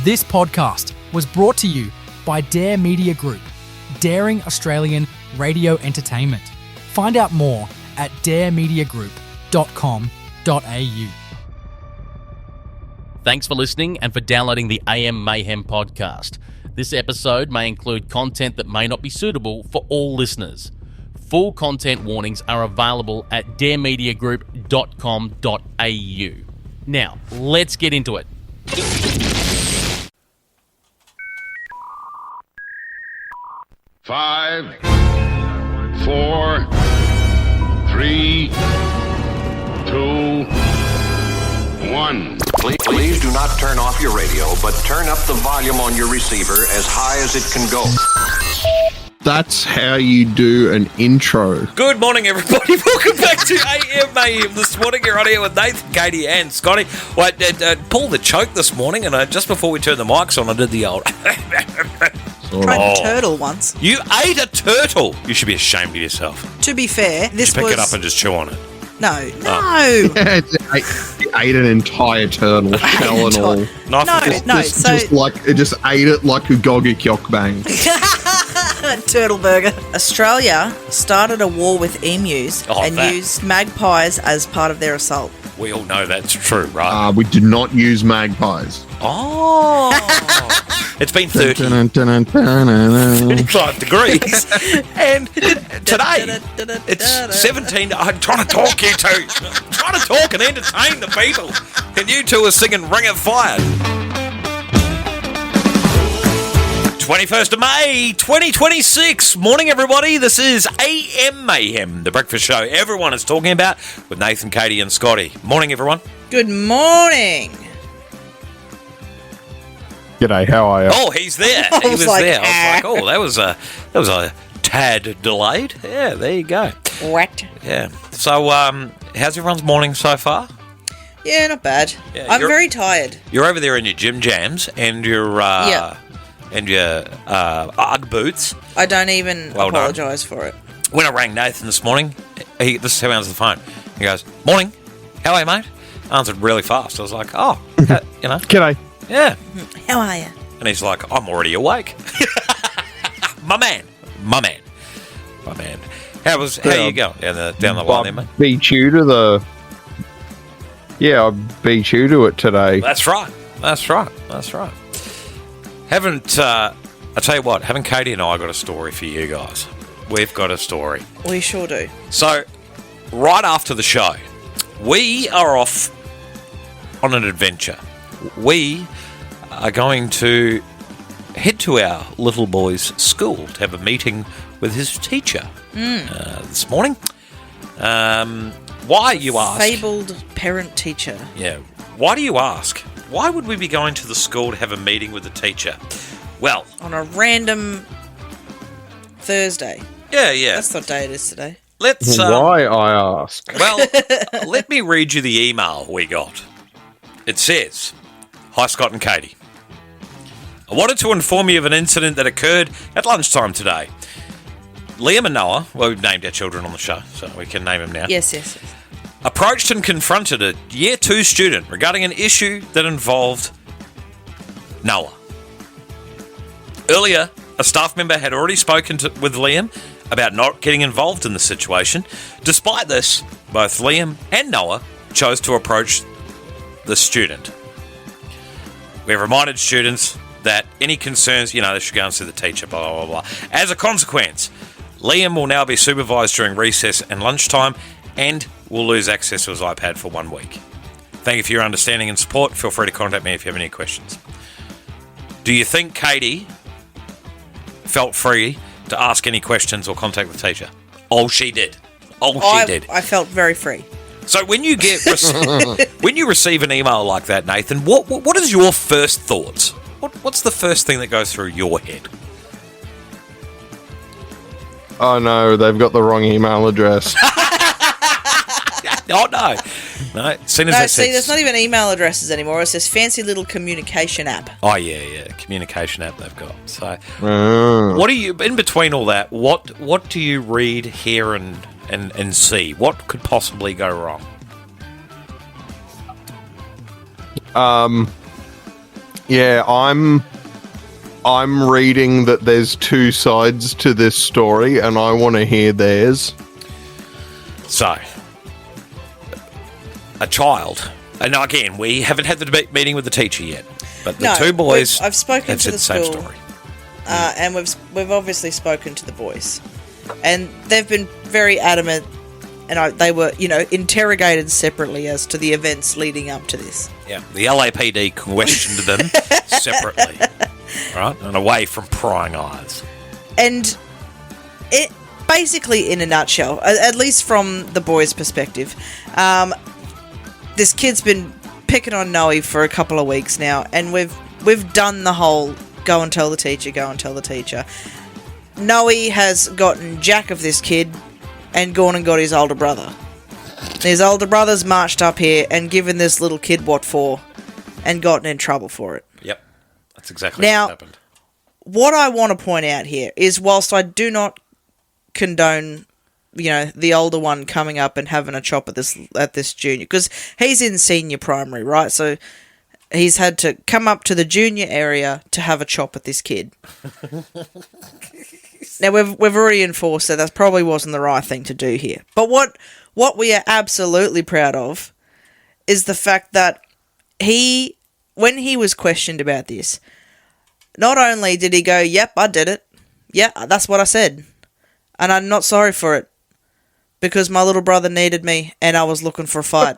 This podcast was brought to you by Dare Media Group, daring Australian radio entertainment. Find out more at daremediagroup.com.au. Thanks for listening and for downloading the AM Mayhem podcast. This episode may include content that may not be suitable for all listeners. Full content warnings are available at daremediagroup.com.au. Now, let's get into it. Five, 4, 3, 2, 1. Please do not turn off your radio, but turn up the volume on your receiver as high as it can go. That's how you do an intro. Good morning, everybody. Welcome back to AM Mayhem this morning. You're on here with Nathan, Kaite, and Scotty. Well, I pulled the choke this morning, and just before we turned the mics on, I did the old... Tried a turtle once. You ate a turtle? You should be ashamed of yourself. To be fair, this Did you was... pick it up and just chew on it? No. Yeah, it ate an entire turtle, shell and all. No. It just ate it like a goggy bang. Turtle burger. Australia started a war with emus used magpies as part of their assault. We all know that's true, right? We did not use magpies. Oh. It's been 35 degrees. And today, it's 17. I'm trying to talk, you two. I'm trying to talk and entertain the people. And you two are singing Ring of Fire. 21st of May, 2026. Morning, everybody. This is AM Mayhem, the breakfast show everyone is talking about with Nathan, Kaite, and Scotty. Morning, everyone. Good morning. G'day, how are you? Oh, he's there. He was there. I was like, oh, that was a tad delayed. Yeah, there you go. What? Yeah. So, how's everyone's morning so far? Yeah, not bad. Yeah, I'm very tired. You're over there in your gym jams and your Ugg boots. I don't even apologise for it. When I rang Nathan this morning, this is how he answered the phone. He goes, "Morning, how are you, mate?" I answered really fast. I was like, "Oh, G'day." Yeah. How are you? And he's like, "I'm already awake." My man. How you going down the line there, mate? Beat you to I beat you to it today. That's right. Haven't I tell you what? Haven't Kaite and I got a story for you guys? We've got a story. We sure do. So, right after the show, we are off on an adventure. We are going to head to our little boy's school to have a meeting with his teacher this morning. Why, you ask? Fabled parent-teacher. Yeah. Why do you ask? Why would we be going to the school to have a meeting with the teacher? Well... on a random Thursday. Yeah. That's what day it is today. Let's... Why, I ask? Well, let me read you the email we got. It says, "Hi, Scott and Kaite. I wanted to inform you of an incident that occurred at lunchtime today. Liam and Noah," well, we've named our children on the show, so we can name them now. Yes. "Approached and confronted a Year 2 student regarding an issue that involved Noah. Earlier, a staff member had already spoken with Liam about not getting involved in the situation. Despite this, both Liam and Noah chose to approach the student. We have reminded students that any concerns, they should go and see the teacher, blah, blah, blah. As a consequence, Liam will now be supervised during recess and lunchtime and will lose access to his iPad for 1 week. Thank you for your understanding and support. Feel free to contact me if you have any questions." Do you think Kaite felt free to ask any questions or contact the teacher? Oh, she did. I felt very free. So when you when you receive an email like that, Nathan, what is your first thoughts? What's the first thing that goes through your head? Oh no, they've got the wrong email address. Oh no. See, there's not even email addresses anymore. It's this fancy little communication app. Oh yeah, communication app they've got. So, what do you in between all that? What do you read, hear, and see? What could possibly go wrong? Yeah, I'm reading that there's two sides to this story, and I want to hear theirs. So, a child, and again, we haven't had the meeting with the teacher yet, but the two boys I've spoken have to said the the same school, story. and we've obviously spoken to the boys, and they've been very adamant, and they were, interrogated separately as to the events leading up to this. Yeah, the LAPD questioned them separately, right, and away from prying eyes. And it basically, in a nutshell, at least from the boys' perspective, this kid's been picking on Noe for a couple of weeks now, and we've done the whole go and tell the teacher. Noe has gotten jack of this kid and gone and got his older brother. His older brother's marched up here and given this little kid what for, and gotten in trouble for it. Yep, that's exactly what happened. What I want to point out here is, whilst I do not condone, the older one coming up and having a chop at this junior, because he's in senior primary, right? So he's had to come up to the junior area to have a chop at this kid. Now, we've already enforced that probably wasn't the right thing to do here. But what we are absolutely proud of is the fact that when he was questioned about this, not only did he go, yep, I did it. Yeah, that's what I said. And I'm not sorry for it, because my little brother needed me and I was looking for a fight.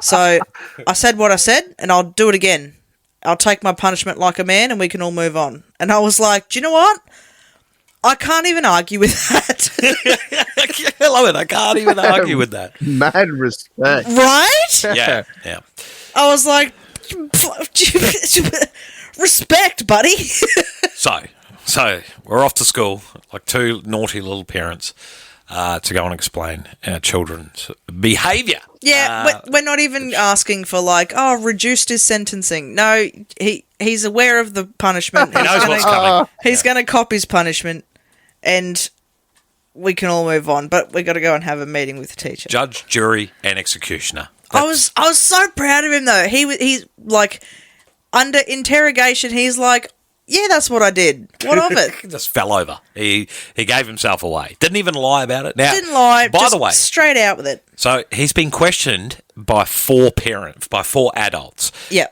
So I said what I said, and I'll do it again. I'll take my punishment like a man and we can all move on. And I was like, do you know what? I can't even argue with that. I love it. I can't even argue with that. Mad respect. Right? Yeah. I was like, respect, buddy. So we're off to school, like two naughty little parents, to go and explain our children's behaviour. Yeah, we're not even asking for reduced his sentencing. No, he's aware of the punishment. He knows what's coming. He's going to cop his punishment, and we can all move on. But we got to go and have a meeting with the teacher. Judge, jury, and executioner. I was so proud of him though. He's like, under interrogation, he's like, yeah, that's what I did. What of it? He just fell over. He gave himself away. Didn't even lie about it. Now, didn't lie. By just the way, straight out with it. So he's been questioned by four adults. Yeah.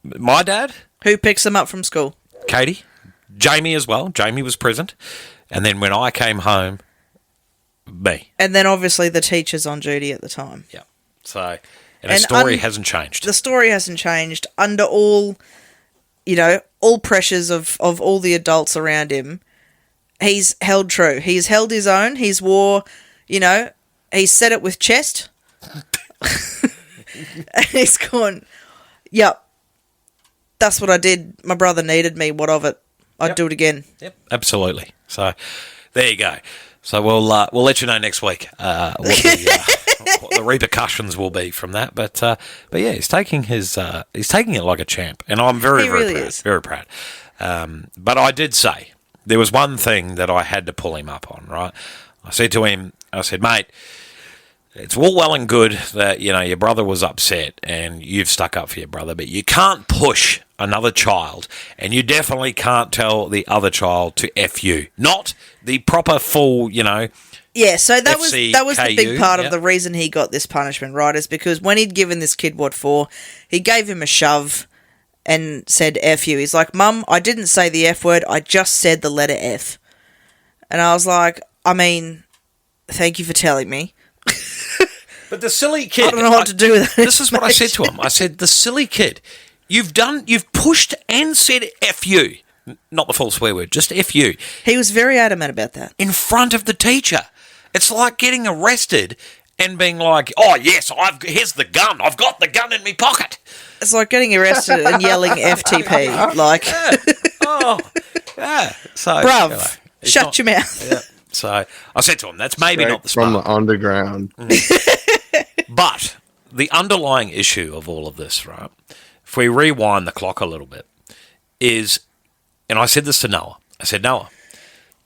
My dad. Who picks him up from school? Kaite. Jamie as well. Jamie was present. And then when I came home, me. And then obviously the teacher's on duty at the time. Yeah. So, and the story hasn't changed. The story hasn't changed under all pressures of all the adults around him. He's held true. He's held his own. He's he's said it with chest. And he's gone, yep, that's what I did. My brother needed me. What of it? I'd do it again. Yep, absolutely. So there you go. So we'll let you know next week what the repercussions will be from that. But yeah, he's taking it like a champ, and I'm very proud. But I did say there was one thing that I had to pull him up on. Right, I said to him, mate, it's all well and good that your brother was upset and you've stuck up for your brother, but you can't push another child, and you definitely can't tell the other child to F you. Not the proper full, Yeah, so that was the big part of yeah. the reason he got this punishment, right? Is because when he'd given this kid what for, he gave him a shove and said F you. He's like, Mum, I didn't say the F word, I just said the letter F. And I was like, thank you for telling me. But the silly kid, I don't know what to do with that. This is what I said to him. I said, the silly kid, you've pushed and said F you. Not the full swear word, just F you. He was very adamant about that. In front of the teacher. It's like getting arrested and being like, oh, yes, here's the gun. I've got the gun in my pocket. It's like getting arrested and yelling FTP. Like, yeah. So, bruv, shut your mouth. Yeah. So I said to him, that's maybe not the from smart. the underground. But the underlying issue of all of this, right, if we rewind the clock a little bit, is, and I said this to Noah, I said, Noah,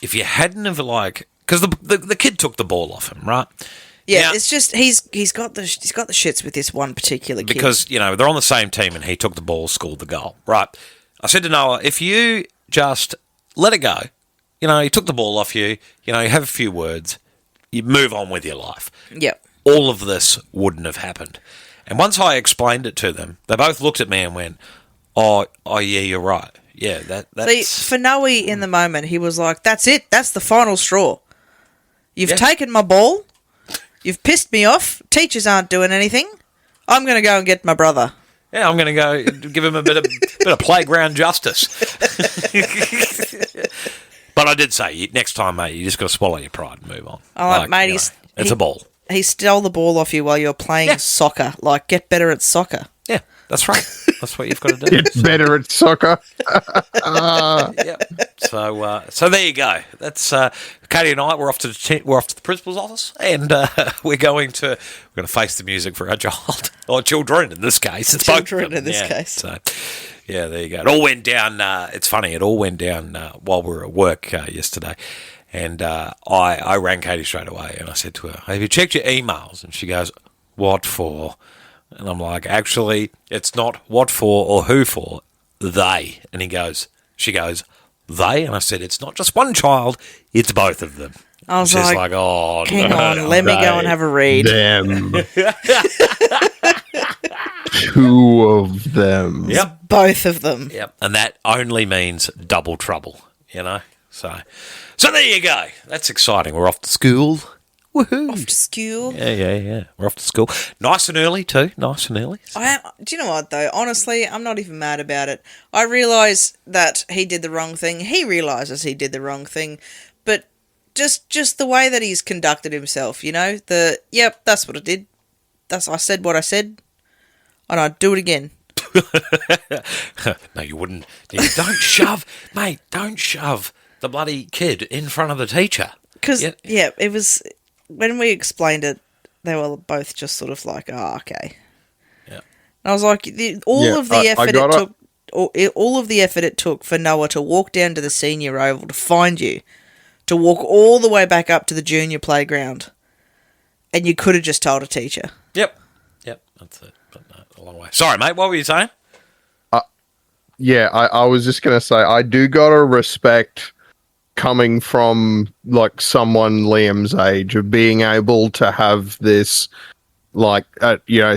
if you hadn't have because the kid took the ball off him, right? Yeah, Now- it's just he's got the shits with this one particular kid. because they're on the same team, and he took the ball, scored the goal. Right. I said to Noah, if you just let it go, he took the ball off you. You have a few words, you move on with your life. Yep. All of this wouldn't have happened. And once I explained it to them, they both looked at me and went, "Oh, yeah, you're right. Yeah, that's." See, for Noe in the moment, he was like, "That's it. That's the final straw. You've taken my ball. You've pissed me off. Teachers aren't doing anything. I'm going to go and get my brother." Yeah, I'm going to go give him a bit of playground justice. But I did say, next time, mate, you just got to swallow your pride and move on. Mate, it's a ball. He stole the ball off you while you were playing soccer. Like, get better at soccer. Yeah, that's right. That's what you've got to do. It's better at soccer. Yep. So there you go. That's Katie and I. We're off to the principal's office, and we're going to face the music for our child or children in this case. It's Children both of them. in this case. So yeah, there you go. It all went down. It's funny. It all went down while we were at work yesterday, and I rang Katie straight away, and I said to her, "Have you checked your emails?" And she goes, "What for?" And I'm like, "Actually, it's not what for or who for, they." And she goes, "They?" And I said, "It's not just one child, it's both of them." I was She's like, "Oh, hang no, on, let me go and have a read." Them. Two of them. Yep. Both of them. Yep. And that only means double trouble, So there you go. That's exciting. We're off to school. Woohoo. Off to school. Yeah. We're off to school. Nice and early, too. Nice and early. Do you know what, though? Honestly, I'm not even mad about it. I realise that he did the wrong thing. He realises he did the wrong thing. But just the way that he's conducted himself, yep, that's what I did. I said what I said, and I'd do it again. No, you wouldn't. Don't shove, mate, don't shove the bloody kid in front of the teacher. Because, it was... When we explained it, they were both just sort of like, "Oh, okay." Yeah. And I was like, all of the effort it took for Noah to walk down to the senior oval to find you, to walk all the way back up to the junior playground, and you could have just told a teacher. Yep, that's it. But no, a long way. Sorry, mate, what were you saying? I was just going to say, I do got to respect coming from like someone Liam's age of being able to have this, like,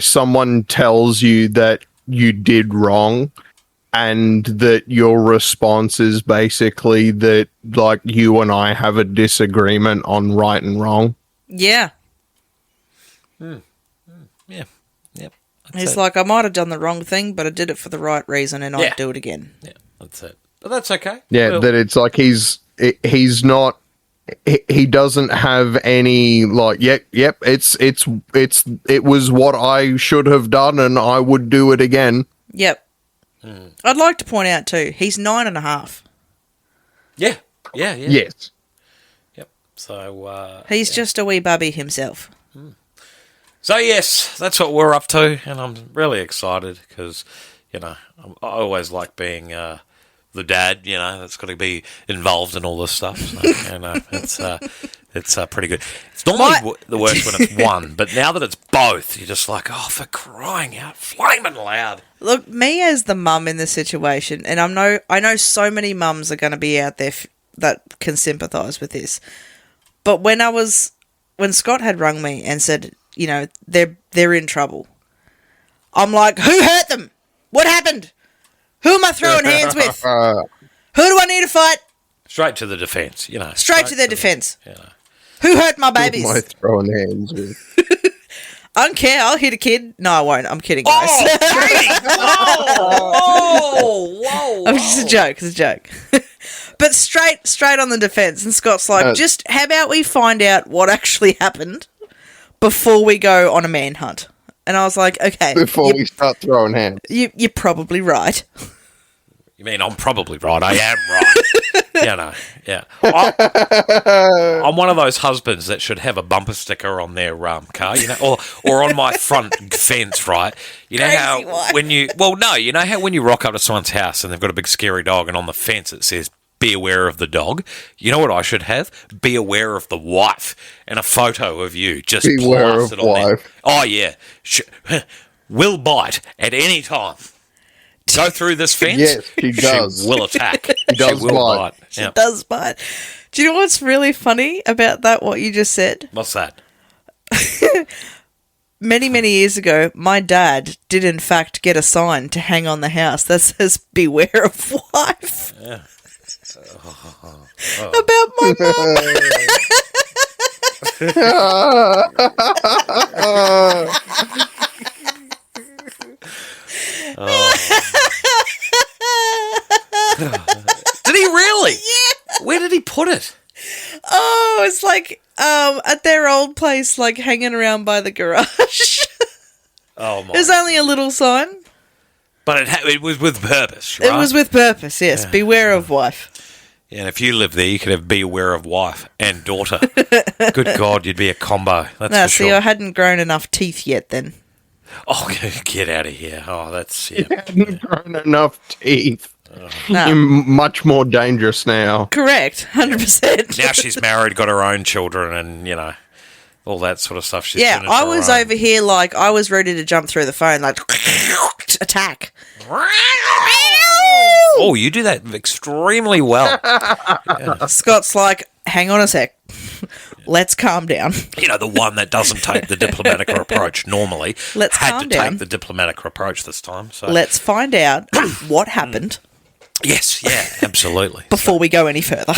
someone tells you that you did wrong and that your response is basically that, like, you and I have a disagreement on right and wrong. Yeah. Yeah. Yep. He's like, I might have done the wrong thing, but I did it for the right reason, and I'd do it again. Yeah, that's it. But that's okay. Yeah, that it's like he's not. He doesn't have any like. It was what I should have done, and I would do it again. Yep. I'd like to point out too, he's 9.5. Yeah. Yes. Yep. So he's just a wee bubby himself. So yes, that's what we're up to, and I'm really excited because I always like being the dad. That's got to be involved in all this stuff. So, it's pretty good. It's normally the worst when it's one, but now that it's both, you're just like, oh, for crying out, flaming loud. Look, me as the mum in this situation, and I know so many mums are going to be out there that can sympathise with this. But when Scott had rung me and said, they're in trouble, I'm like, who hurt them? What happened? Who am I throwing hands with? Who do I need to fight? Straight to the defence, Straight to their defence. Who hurt my babies? Who am I throwing hands with? I don't care. I'll hit a kid. No, I won't. I'm kidding, guys. Whoa! It's a joke. It's a joke. But straight on the defence. And Scott's like, just how about we find out what actually happened before we go on a manhunt? And I was like, okay. Before we start throwing hands. You're probably right. You mean I'm probably right? I am right. Yeah. I'm one of those husbands that should have a bumper sticker on their car, or on my front fence, right? You know how when you rock up to someone's house and they've got a big scary dog, and on the fence it says be aware of the dog. You know what I should have? Be aware of the wife, and a photo of you just Beware of plastered on there. wife. Oh yeah, will bite at any time. Go through this fence. Yes, she does. She will attack. She does will bite. She Yep. does bite. Do you know what's really funny about that, what you just said? What's that? Many, many years ago, my dad did in fact get a sign to hang on the house that says, beware of wife. Yeah. About my Did he really? Yeah. Where did he put it? Oh, it's like at their old place, like hanging around by the garage. Oh my! There's only a little sign. But it was with purpose, right? It was with purpose, yes. Yeah. Beware of wife. Yeah, and if you lived there, you could have be aware of wife and daughter. Good God, you'd be a combo. That's for see, sure. I hadn't grown enough teeth yet then. Oh, get out of here! Oh, that's yeah. You hadn't grown enough teeth. No. You're much more dangerous now. Correct, 100%. Now she's married, got her own children, and all that sort of stuff. She's doing it I for was her own. over here like I was ready to jump through the phone, like attack. Oh, you do that extremely well. Scott's like, hang on a sec. Let's calm down. The one that doesn't take the diplomatic approach normally. Let's had calm to down. take the diplomatic approach this time. So Let's find out what happened yes, yeah, absolutely. before we go any further.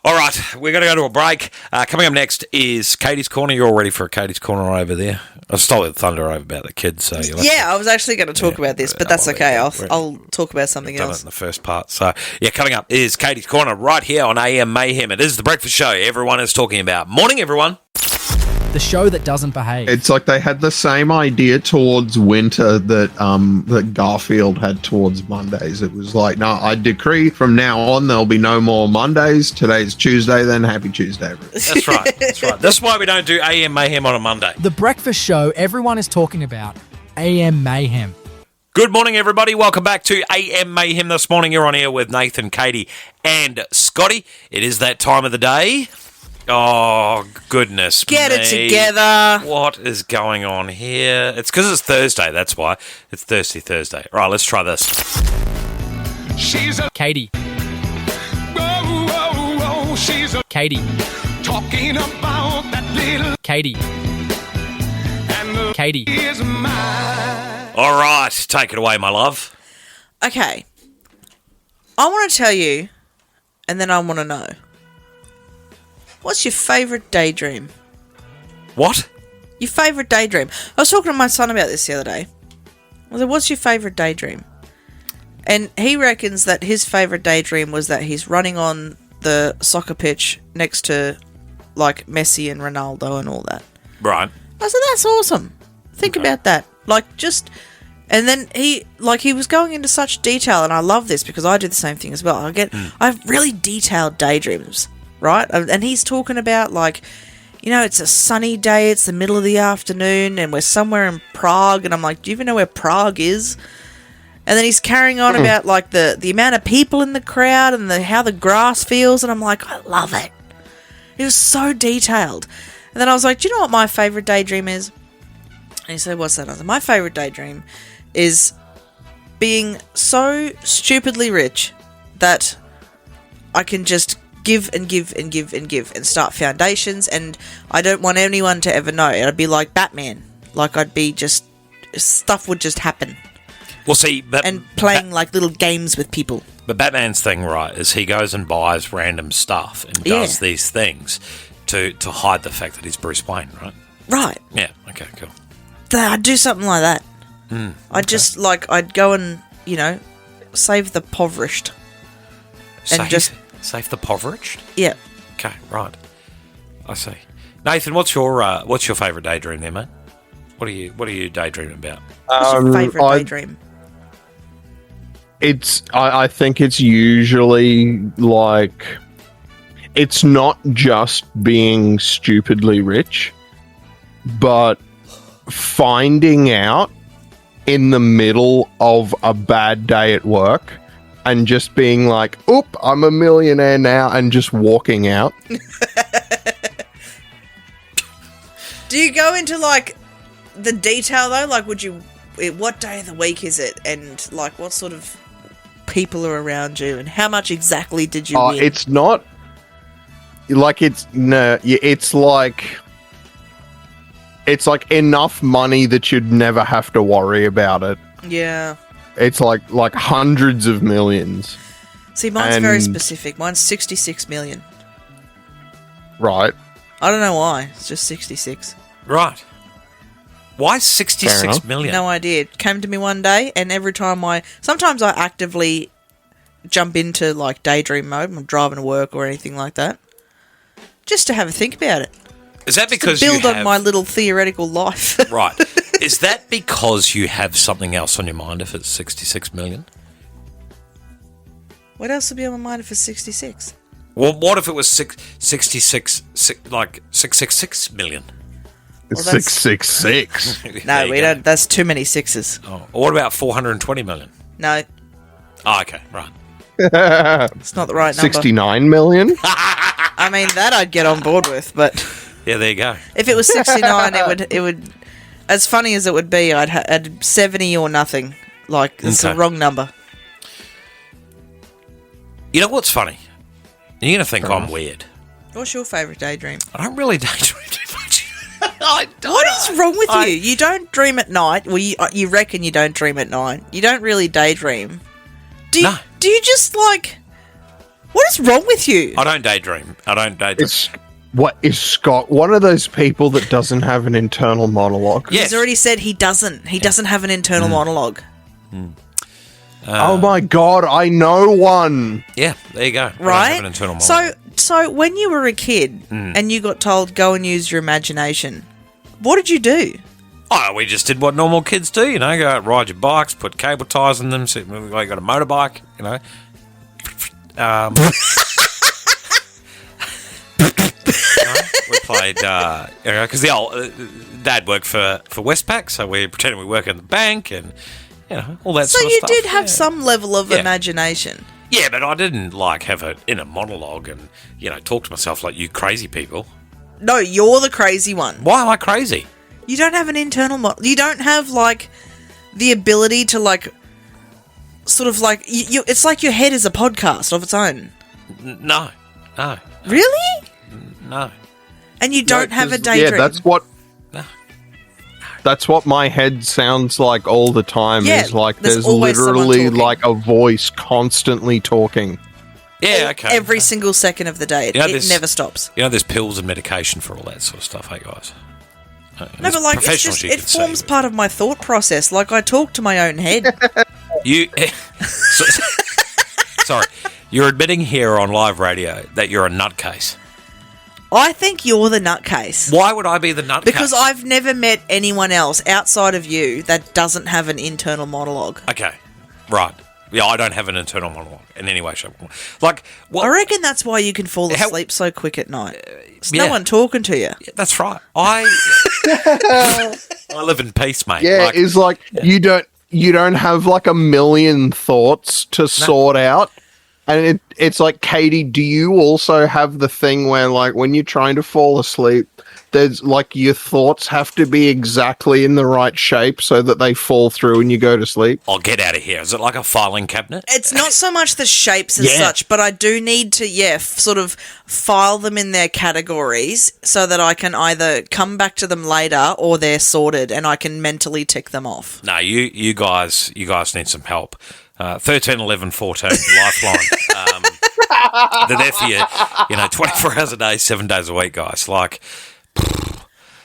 All right, we're going to go to a break. Coming up next is Kaite's Corner. You're all ready for a Kaite's Corner over there? I stole the thunder over about the kids. So I was actually going to talk about this, but that's okay. I'll talk about something done else. it in the first part. So, coming up is Kaite's Corner right here on AM Mayhem. It is the breakfast show everyone is talking about. Morning, everyone. The show that doesn't behave. It's like they had the same idea towards winter that Garfield had towards Mondays. It was like, no, I decree from now on there'll be no more Mondays. Today's Tuesday, then happy Tuesday, everyone. That's right. That's right. That's why we don't do AM Mayhem on a Monday. The breakfast show everyone is talking about. AM Mayhem. Good morning, everybody. Welcome back to AM Mayhem this morning. You're on air with Nathan, Kaite, and Scotty. It is that time of the day. Oh, goodness Get me. it together. What is going on here? It's because it's Thursday, that's why. It's Thirsty Thursday. All right, let's try this. She's a Katie. she's a Katie. talking about that little Katie. and the Katie. is mine. All right, take it away, my love. Okay. I want to tell you, and then I want to know. What's your favourite daydream? What? Your favourite daydream. I was talking to my son about this the other day. I was like, what's your favourite daydream? And he reckons that his favourite daydream was that he's running on the soccer pitch next to, like, Messi and Ronaldo and all that. Right. I said, that's awesome. Think about that. Like, just... And then he was going into such detail, and I love this because I do the same thing as well. I have really detailed daydreams, right? And he's talking about, like, it's a sunny day, it's the middle of the afternoon, and we're somewhere in Prague, and I'm like, do you even know where Prague is? And then he's carrying on about, like, the amount of people in the crowd and how the grass feels, and I'm like, I love it. It was so detailed. And then I was like, do you know what my favourite daydream is? And he said, what's that? I said, my favourite daydream is being so stupidly rich that I can just give and give and give and give and start foundations, and I don't want anyone to ever know. I'd be like Batman. Like, I'd be just... Stuff would just happen. Well, see... And playing, like, little games with people. But Batman's thing, right, is he goes and buys random stuff and does these things to hide the fact that he's Bruce Wayne, right? Right. Yeah, okay, cool. I'd do something like that. I'd just, like, I'd go and, save the impoverished. And Save the impoverished? Yeah. Okay, right. I see. Nathan, what's your favourite daydream there, mate? What are you daydreaming about? What's your favourite daydream? I think it's usually like, it's not just being stupidly rich, but finding out in the middle of a bad day at work and just being like, oop, I'm a millionaire now, and just walking out. Do you go into, like, the detail, though? Like, what day of the week is it? And, like, what sort of people are around you? And how much exactly did you win? It's not... Like, it's like... It's like enough money that you'd never have to worry about it. Yeah. It's like hundreds of millions. See, mine's very specific. Mine's 66 million. Right. I don't know why. It's just 66. Right. Why 66 million? No idea. It came to me one day, and every time sometimes I actively jump into, like, daydream mode when I'm driving to work or anything like that, just to have a think about it. Is that because to build on my little theoretical life? Right. Is that because you have something else on your mind if it's 66 million? What else would be on my mind if it's 66? Well, what if it was 666 million? It's Well, that's- 666. No, we don't. That's too many sixes. Oh, or what about 420 million? No, Oh, okay, right. it's not the right number. 69 million? I mean, that I'd get on board with, but Yeah, there you go. if it was 69, it would. As funny as it would be, I'd 70 or nothing. Like, it's the Okay. wrong number. You know what's funny? You're going to think I'm weird. What's your favourite daydream? I don't really daydream too much. What is wrong with you? You don't dream at night. Well, you reckon you don't dream at night. You don't really daydream. Do you, No. Do you just, like... What is wrong with you? I don't daydream. What is Scott? One of those people that doesn't have an internal monologue? Yes. He's already said he doesn't. He doesn't have an internal monologue. Oh my god, I know one. Yeah, there you go. I don't Right? have an internal monologue. So when you were a kid and you got told, go and use your imagination, what did you do? Oh, we just did what normal kids do, you know, go out, ride your bikes, put cable ties in them, so you got a motorbike, you know. We played, because the old Dad worked for Westpac, so we pretended we work in the bank and, you know, all that So sort of you stuff. did have some level of Yeah. imagination. Yeah, but I didn't, like, have it in a monologue and, you know, talk to myself like you crazy people. No, you're the crazy one. Why am I crazy? You don't have an internal you don't have, like, the ability to, like, sort of, like, it's like your head is a podcast of its own. No. Really? No. And you don't have a 'cause, daydream? Yeah, that's what my head sounds like all the time. Yeah, is like there's there's always someone literally talking. like a voice constantly talking. Yeah, okay. Every single second of the day. You know, it this- never stops. You know, there's pills and medication for all that sort of stuff, hey, guys? No, but, like, it's just, it forms part of my thought process. Like, I talk to my own head. You... Sorry. You're admitting here on live radio that you're a nutcase. I think you're the nutcase. Why would I be the nutcase? Because I've never met anyone else outside of you that doesn't have an internal monologue. Okay. Right. Yeah, I don't have an internal monologue in any way, shape, or form. Like, what... I reckon that's why you can fall How- asleep so quick at night. There's yeah. no one talking to you. Yeah, that's right. I live in peace, mate. Yeah, Like, it's like you don't have like a million thoughts to sort out. And it's like, Katie, do you also have the thing where, like, when you're trying to fall asleep, there's like your thoughts have to be exactly in the right shape so that they fall through and you go to sleep? I'll get out of here. Is it like a filing cabinet? It's not so much the shapes as Yeah. such, but I do need to, sort of file them in their categories so that I can either come back to them later or they're sorted and I can mentally tick them off. No, you guys need some help. 13, 11, 14, Lifeline. They're there for you, 24 hours a day, 7 days a week, guys. Like,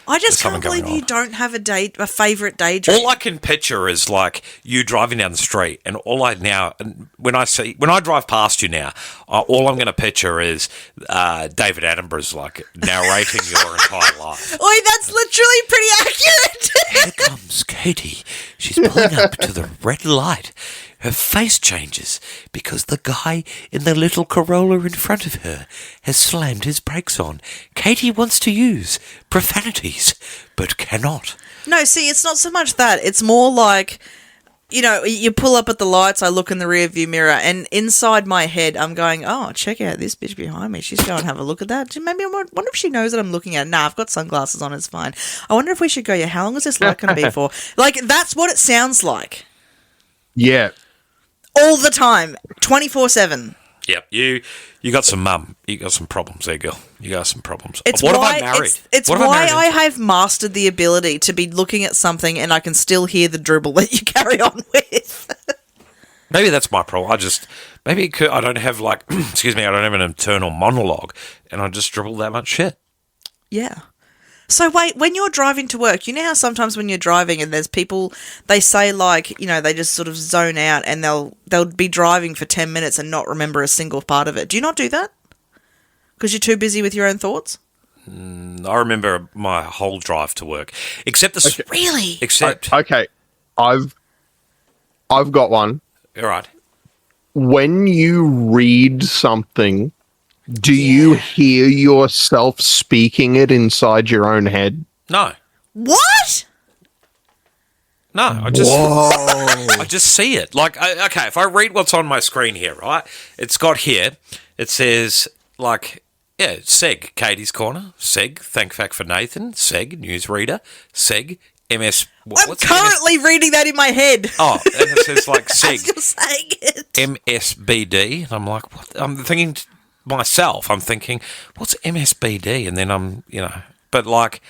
I just something can't believe going you on. don't have a favourite daydream. all I can picture is like you driving down the street, and when I drive past you now, all I'm going to picture is David Attenborough's like narrating your entire life. Oi, that's literally pretty accurate. Here comes Katie. She's pulling up to the red light. Her face changes because the guy in the little Corolla in front of her has slammed his brakes on. Katie wants to use profanities, but cannot. No, see, it's not so much that. It's more like you pull up at the lights, I look in the rear view mirror, and inside my head, I'm going, oh, check out this bitch behind me. She's going to have a look at that. Maybe I wonder if she knows that I'm looking at it. Nah, I've got sunglasses on. It's fine. I wonder if we should go, yeah, how long is this light going to be for? Like, that's what it sounds like. Yeah. All the time. 24/7. Yep, you got some you got some problems there, girl. You got some problems. It's what why, have I married? It's What why have I married have mastered the ability to be looking at something and I can still hear the dribble that you carry on with. Maybe that's my problem. I don't have like, excuse me, I don't have an internal monologue, and I just dribble that much shit. Yeah. So wait, when you're driving to work, you know how sometimes when you're driving and there's people, they say like, they just sort of zone out and they'll be driving for 10 minutes and not remember a single part of it. Do you not do that? Because you're too busy with your own thoughts? I remember my whole drive to work, except the Okay. Really? except Okay. I've got one. all right. When you read something, do you hear yourself speaking it inside your own head? No, What? I just see it. Like, okay, if I read what's on my screen here, right? It's got here. It says like, yeah, Seg, Katie's Corner, Seg, Thank Fact for Nathan, Seg, Newsreader, Seg, MS. I'm what's currently reading that in my head. Oh, and it says like As Seg, you're saying it. MSBD. And I'm like, what? I'm thinking to myself, what's MSBD? And then but like,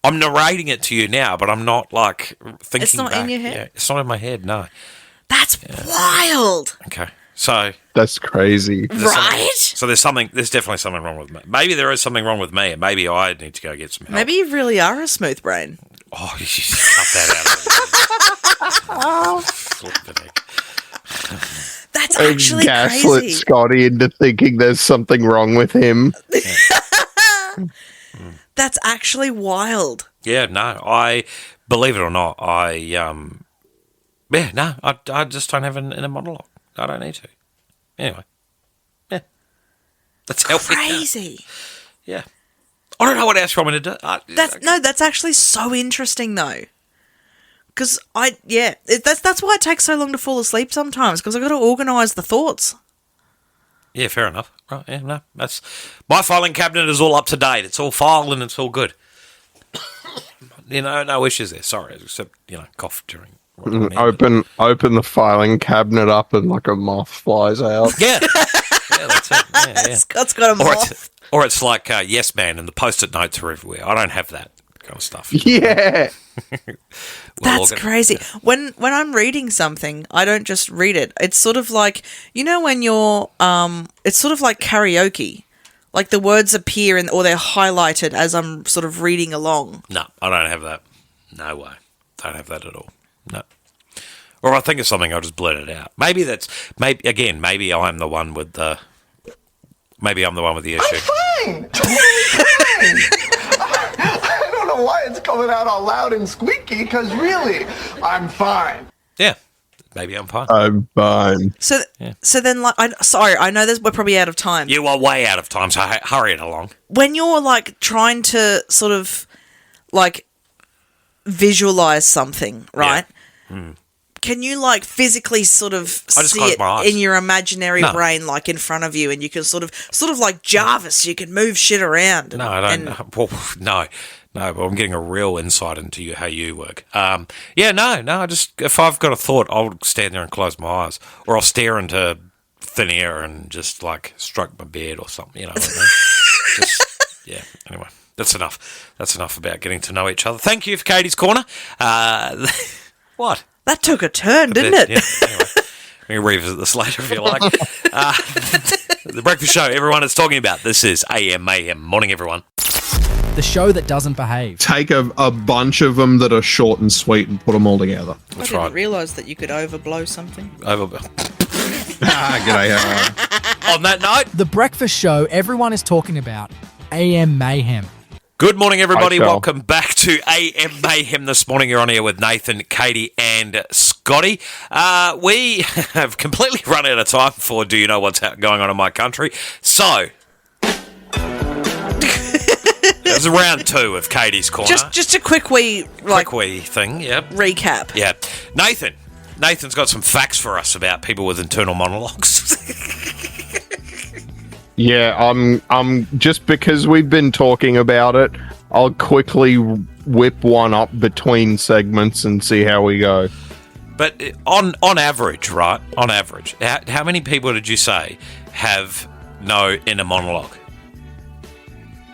I'm narrating it to you now, but I'm not like thinking. It's not in back. your head? Yeah, it's not in my head. No. That's wild. Okay. So That's crazy. Right? there's definitely something wrong with me. Maybe there is something wrong with me, and maybe I need to go get some help. Maybe you really are a smooth brain. Oh, you should cut that out. Flippin' heck. That's actually Gaslit crazy. Scotty into thinking there's something wrong with him. That's actually wild. Yeah, no, I believe it or not, I just don't have an inner monologue. I don't need to. Anyway, yeah, that's how Crazy. Yeah, I don't know what else you want me to do. That's actually so interesting though. Because that's why it takes so long to fall asleep sometimes. Because I've got to organise the thoughts. Yeah, fair enough. Right? Yeah, no, that's my filing cabinet is all up to date. It's all filed and it's all good. No issues there. Sorry, except cough during. Open the filing cabinet up and like a moth flies out. Yeah, that's it. Yeah. Scott's got a moth. Or it's like Yes Man and the post-it notes are everywhere. I don't have that kind of stuff. Yeah. That's crazy. When I'm reading something, I don't just read it. It's sort of like, when you're, it's sort of like karaoke. Like the words appear or they're highlighted as I'm sort of reading along. No, I don't have that. No way. Don't have that at all. No. Or I think of something, I'll just blurt it out. Maybe I'm the one with the. Maybe I'm the one with the issue. I'm fine. I don't know why it's coming out all loud and squeaky, because really, I'm fine. Yeah, maybe I'm fine. I'm fine. So then, like, I know we're probably out of time. You are way out of time, so hurry it along. When you're like trying to sort of like visualize something, right? Yeah. Can you like physically sort of see close it my eyes. in your imaginary No. brain, like in front of you, and you can sort of like Jarvis, you can move shit around? No, I don't. No, but I'm getting a real insight into how you work. I just if I've got a thought, I'll stand there and close my eyes, or I'll stare into thin air and just like stroke my beard or something. You know what I mean? Anyway, that's enough. That's enough about getting to know each other. Thank you for Katie's Corner. What? That took a turn, didn't it? Yeah, anyway, we can revisit this later if you like. The breakfast show everyone is talking about. This is AM Mayhem. Morning, everyone. The show that doesn't behave. Take a bunch of them that are short and sweet and put them all together. I didn't realise that you could overblow something. G'day. On that note, The breakfast show everyone is talking about. AM Mayhem. good morning, everybody. Hi, Phil. Welcome back to AM Mayhem this morning. You're on here with Nathan, Kaite, and Scotty. We have completely run out of time for Do You Know What's Going On in My Country? So, there's round 2 of Katie's Corner. Just a quick wee quick wee thing, yep. recap. Yeah. Nathan, Nathan's got some facts for us about people with internal monologues. Yeah, I'm just because we've been talking about it, I'll quickly whip one up between segments and see how we go. But on average, right? On average, how many people did you say have no inner monologue?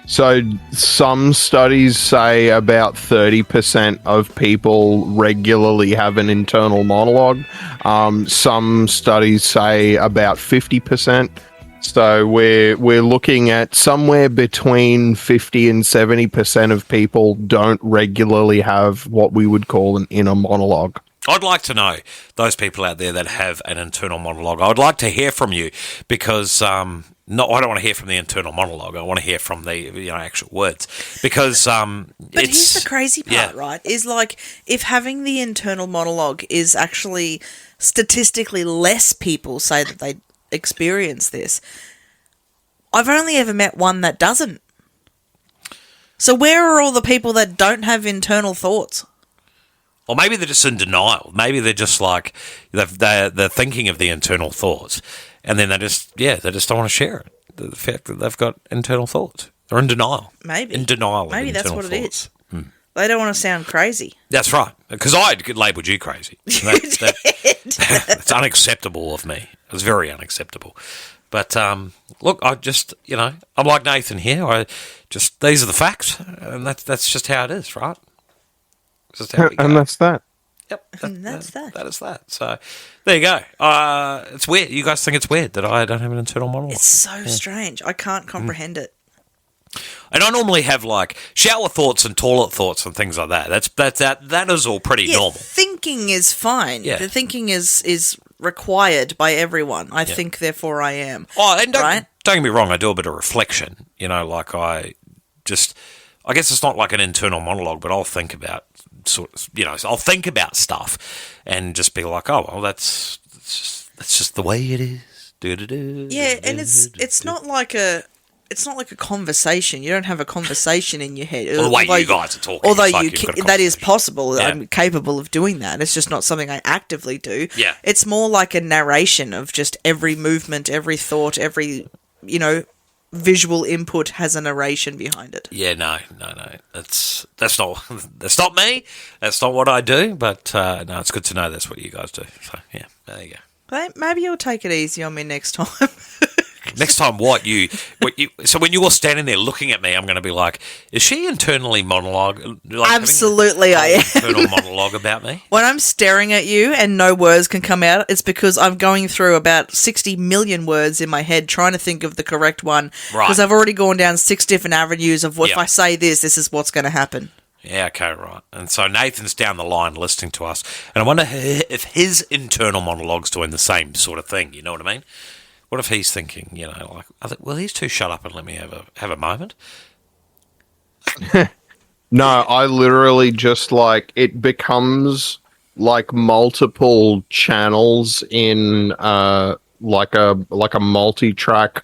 So some studies say about 30% of people regularly have an internal monologue. Some studies say about 50%. So we're looking at somewhere between 50 and 70% of people don't regularly have what we would call an inner monologue. I'd like to know those people out there that have an internal monologue. I'd like to hear from you because I don't want to hear from the internal monologue. I want to hear from the actual words because But here's the crazy part, right? Is like if having the internal monologue is actually statistically less people say that they experience this. I've only ever met one that doesn't. So where are all the people that don't have internal thoughts? Or maybe they're just in denial. Maybe they're just like they're thinking of the internal thoughts, and then they just don't want to share it. The fact that they've got internal thoughts, they're in denial. Maybe in denial. Maybe of that's internal what it thoughts. is. They don't want to sound crazy. That's right, because I labelled you crazy. That's unacceptable of me. It's very unacceptable. But look, I just I'm like Nathan here. These are the facts, and that's just how it is, right? Just how we go. And that's that. Yep, that's that. That is that. So there you go. It's weird. You guys think it's weird that I don't have an internal monologue? It's so strange. I can't comprehend it. And I normally have like shower thoughts and toilet thoughts and things like that. That is all pretty normal. Thinking is fine. Yeah. The thinking is required by everyone. I think, therefore I am. Oh, and right? don't get me wrong. I do a bit of reflection. Like I guess it's not like an internal monologue, but I'll think about I'll think about stuff and just be like, oh well, that's just the way it is. Yeah, and it's not like a conversation. You don't have a conversation in your head. Well, the way you guys are talking. Although that is possible. Yeah. I'm capable of doing that. It's just not something I actively do. Yeah. It's more like a narration of just every movement, every thought, every, visual input has a narration behind it. Yeah, no. That's not me. That's not what I do. But no, it's good to know that's what you guys do. So yeah, there you go. Maybe you'll take it easy on me next time. Next time, so when you're standing there looking at me, I'm going to be like, is she internally monologue? Absolutely, I am. Internal monologue about me? When I'm staring at you and no words can come out, it's because I'm going through about 60 million words in my head trying to think of the correct one. Right. Because I've already gone down 6 different avenues of if I say this is what's going to happen. Yeah, okay, right. And so Nathan's down the line listening to us, and I wonder if his internal monologue's doing the same sort of thing, you know what I mean? What if he's thinking, well, these two shut up and let me have a moment? No, I literally just it becomes like multiple channels in like a multi-track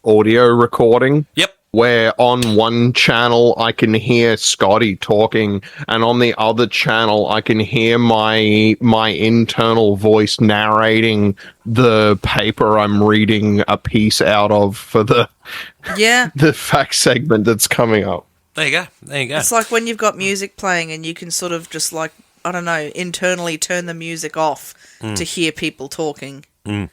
audio recording. Yep. Where on one channel I can hear Scotty talking, and on the other channel I can hear my internal voice narrating the paper I'm reading a piece out of for the fact segment that's coming up. There you go. It's like when you've got music playing and you can sort of just internally turn the music off to hear people talking. Mm.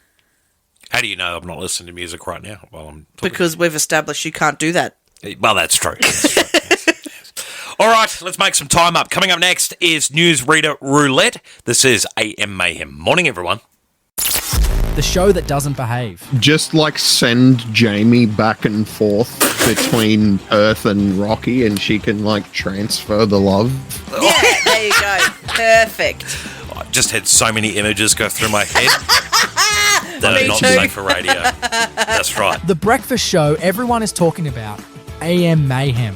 How do you know I'm not listening to music right now while I'm talking? Because we've established you can't do that. Well, that's true. Yes. All right, let's make some time up. Coming up next is Newsreader Roulette. This is AM Mayhem. Morning, everyone. The show that doesn't behave. Just send Jamie back and forth between Earth and Rocky, and she can transfer the love. Yeah, there you go. Perfect. I just had so many images go through my head that are not safe for radio. That's right. The breakfast show everyone is talking about. AM Mayhem.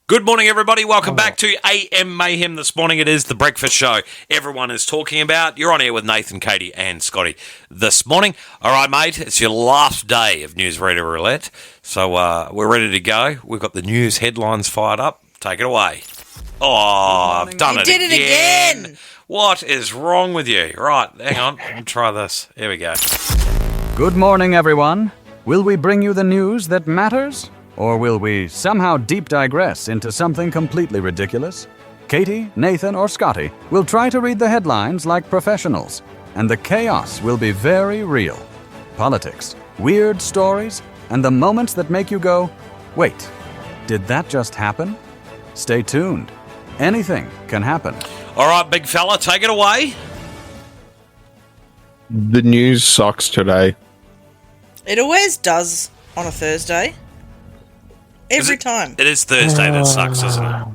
Good morning, everybody. Welcome back to AM Mayhem. This morning it is the breakfast show everyone is talking about. You're on air with Nathan, Kaite and Scotty this morning. All right, mate, it's your last day of Newsreader Roulette. So we're ready to go. We've got the news headlines fired up. Take it away. Oh, I've done it again. What is wrong with you? Right, hang on. I'll try this. Here we go. Good morning, everyone. Will we bring you the news that matters? Or will we somehow deep digress into something completely ridiculous? Kaite, Nathan, or Scotty will try to read the headlines like professionals, and the chaos will be very real. Politics, weird stories, and the moments that make you go, wait, did that just happen? Stay tuned. Anything can happen. All right, big fella, take it away. The news sucks today. It always does on a Thursday. Every time. It is Thursday that sucks, isn't it?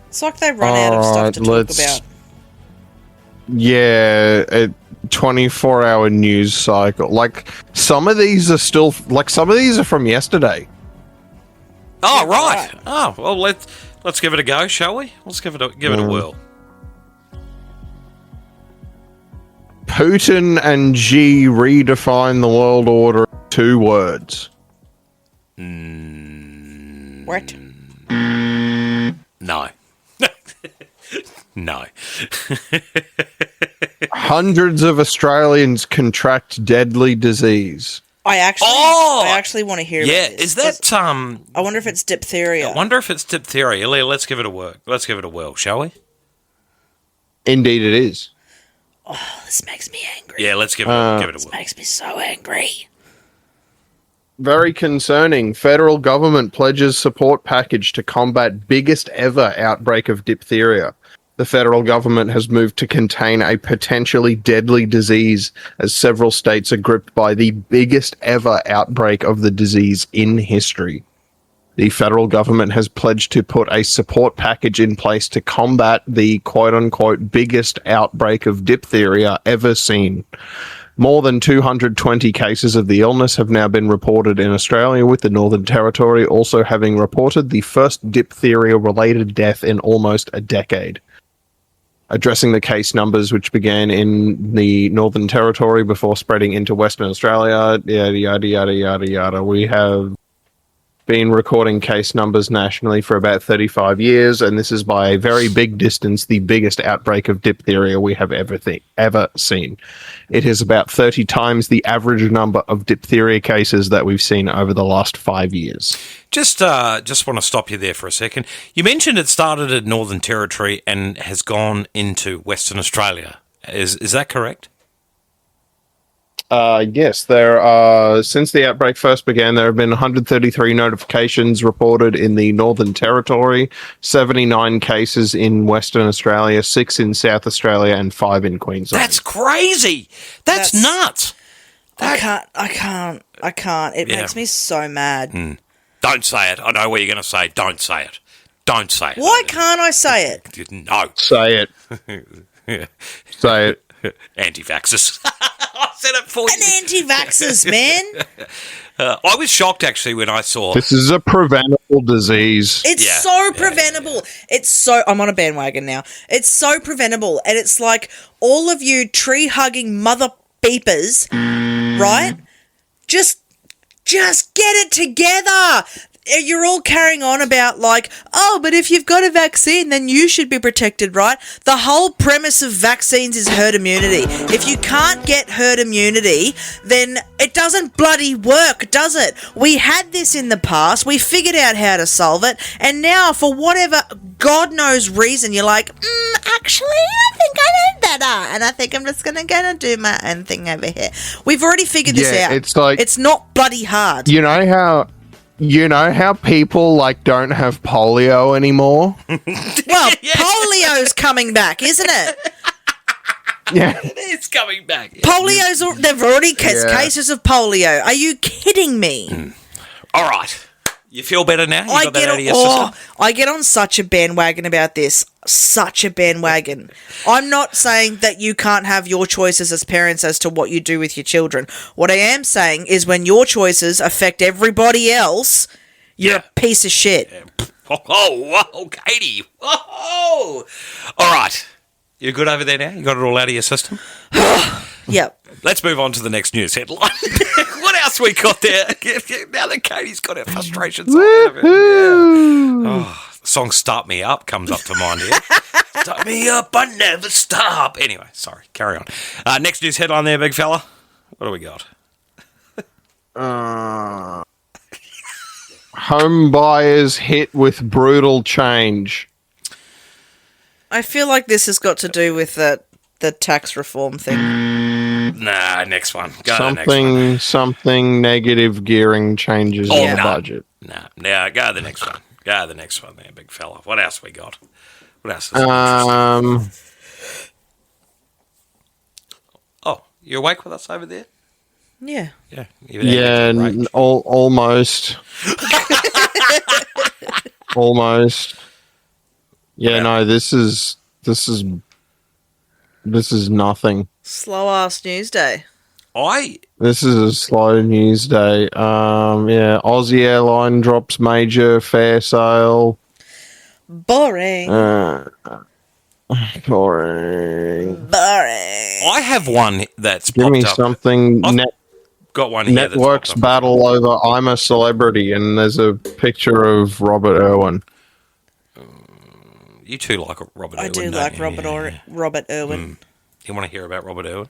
It's like they run out of stuff to talk about. Yeah, a 24-hour news cycle. Like, some of these are still... Like, some of these are from yesterday. Oh, right. Oh, well, let's give it a go, shall we? Let's give it a whirl. Putin and Xi redefine the world order in 2 words. What? No. No. Hundreds of Australians contract deadly disease. I actually want to hear Yeah, about this. is that I wonder if it's diphtheria. I wonder if it's diphtheria. Let's give it a whirl. Let's give it a whirl, shall we? Indeed it is. Oh, this makes me angry. Yeah, let's give it a whirl. This makes me so angry. Very concerning. Federal government pledges support package to combat biggest ever outbreak of diphtheria. The federal government has moved to contain a potentially deadly disease as several states are gripped by the biggest ever outbreak of the disease in history. The federal government has pledged to put a support package in place to combat the quote-unquote biggest outbreak of diphtheria ever seen. More than 220 cases of the illness have now been reported in Australia, with the Northern Territory also having reported the first diphtheria-related death in almost a decade. Addressing the case numbers which began in the Northern Territory before spreading into Western Australia, yada, yada, yada, yada, yada. We have been recording case numbers nationally for about 35 years, and this is by a very big distance the biggest outbreak of diphtheria we have ever seen. It is about 30 times the average number of diphtheria cases that we've seen over the last 5 years. Just want to stop you there for a second. You mentioned it started at Northern Territory and has gone into Western Australia. Is that correct? Yes, there are. Since the outbreak first began, there have been 133 notifications reported in the Northern Territory, 79 cases in Western Australia, 6 in South Australia, and 5 in Queensland. That's crazy. That's nuts. I can't. It makes me so mad. Don't say it. I know what you're going to say. Don't say it. Don't say it. Why can't I say it? No. Say it. Say it. Anti-vaxxers. I said it for you. An anti-vaxxers, man. I was shocked, actually, when I saw... This is a preventable disease. It's so preventable. It's so... I'm on a bandwagon now. It's so preventable. And it's like all of you tree-hugging mother beepers, right? Just get it together. You're all carrying on about like, oh, but if you've got a vaccine, then you should be protected, right? The whole premise of vaccines is herd immunity. If you can't get herd immunity, then it doesn't bloody work, does it? We had this in the past. We figured out how to solve it. And now, for whatever God knows reason, you're like, actually, I think I know better. And I think I'm just going to go and do my own thing over here. We've already figured this out. It's like... It's not bloody hard. You know how people like don't have polio anymore? Well, polio's coming back, isn't it? Yeah. It's coming back. They've already cases of polio. Are you kidding me? All right. You feel better now? You got that out of your system? I get on such a bandwagon about this. Such a bandwagon. I'm not saying that you can't have your choices as parents as to what you do with your children. What I am saying is when your choices affect everybody else, you're a piece of shit. Whoa, Katie. Whoa. All right. You good over there now? You got it all out of your system? Yep. Let's move on to the next news headline. What else we got there? Now that Katie's got her frustrations out of it. song Start Me Up comes up to mind here. Start me up, I never stop. Anyway, sorry, carry on. Next news headline there, big fella. What do we got? Home buyers hit with brutal change. I feel like this has got to do with the tax reform thing. Nah, next one. Go to the next one. Something negative gearing changes in the budget. No, go to the next one. Go to the next one there, big fella. What else we got? What else is interesting? Oh, you awake with us over there? Yeah. Yeah. Almost. Almost. Yeah, no, this is nothing. Slow ass news day. This is a slow news day. Aussie airline drops major fare sale. Boring. Boring. I have one that's Give popped me up. something. Got one here. Networks battle over I'm a Celebrity, and there's a picture of Robert Irwin. You too like Robert Irwin. I do like Robert Irwin. You want to hear about Robert Irwin?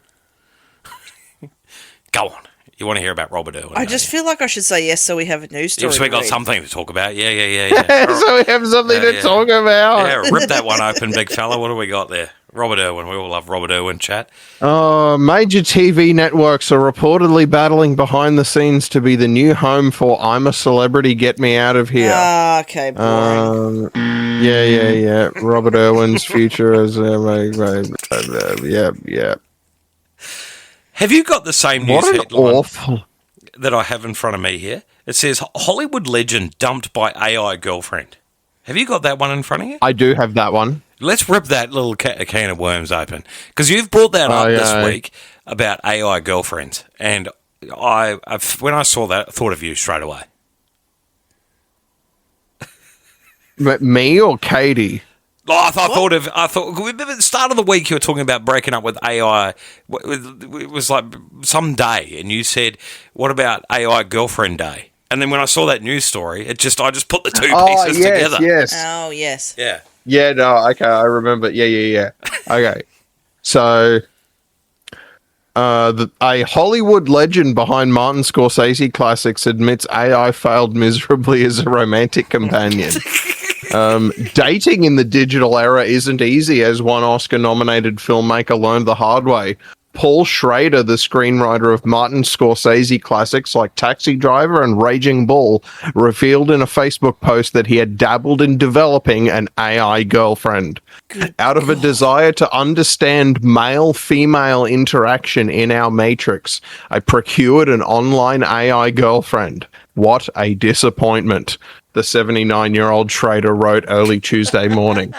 Go on. You want to hear about Robert Irwin? I just feel like I should say yes so we have a news story. Yes, we got something to talk about. Yeah. So we have something to talk about. Yeah, rip that one open, big fella. What do we got there? Robert Irwin. We all love Robert Irwin chat. Major TV networks are reportedly battling behind the scenes to be the new home for I'm a Celebrity, Get Me Out of Here. Okay, boring. Yeah. Robert Irwin's future as yeah. Have you got the same news headline awful that I have in front of me here? It says Hollywood legend dumped by AI girlfriend. Have you got that one in front of you? I do have that one. Let's rip that little can of worms open, because you've brought that up this week about AI girlfriends, and when I saw that, I thought of you straight away. Me or Katie? I thought at the start of the week you were talking about breaking up with AI. It was like some day, and you said, "What about AI girlfriend day?" And then when I saw that news story, I just put the two pieces together. Yes. Oh, yes. Yeah. Yeah, no, okay, I remember. Yeah. Okay. So, a Hollywood legend behind Martin Scorsese classics admits AI failed miserably as a romantic companion. Dating in the digital era isn't easy, as one Oscar-nominated filmmaker learned the hard way. Paul Schrader, the screenwriter of Martin Scorsese classics like Taxi Driver and Raging Bull, revealed in a Facebook post that he had dabbled in developing an AI girlfriend. Out of a desire to understand male-female interaction in our matrix, I procured an online AI girlfriend. What a disappointment, the 79-year-old Schrader wrote early Tuesday morning.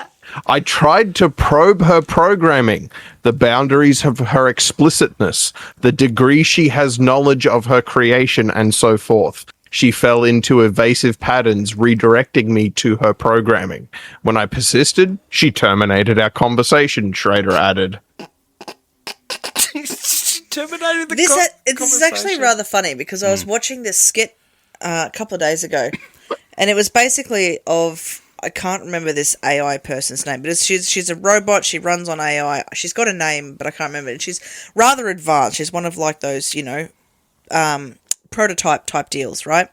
I tried to probe her programming, the boundaries of her explicitness, the degree she has knowledge of her creation, and so forth. She fell into evasive patterns, redirecting me to her programming. When I persisted, she terminated our conversation, Schrader added. She terminated the This is actually rather funny, because I was watching this skit a couple of days ago, and it was basically of... I can't remember this AI person's name, but she's a robot. She runs on AI. She's got a name, but I can't remember it. She's rather advanced. She's one of like those, prototype type deals, right?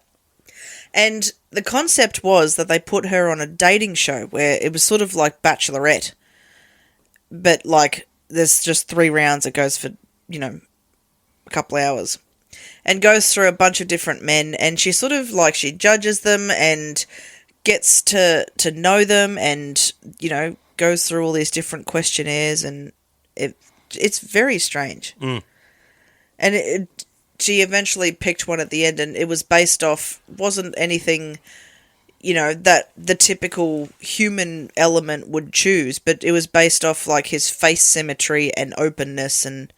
And the concept was that they put her on a dating show where it was sort of like Bachelorette, but like there's just 3 rounds. It goes for, a couple of hours and goes through a bunch of different men, and she sort of like, she judges them and gets to know them, and goes through all these different questionnaires, and it's very strange. And she eventually picked one at the end, and it was based off, wasn't anything that the typical human element would choose, but it was based off like his face symmetry and openness and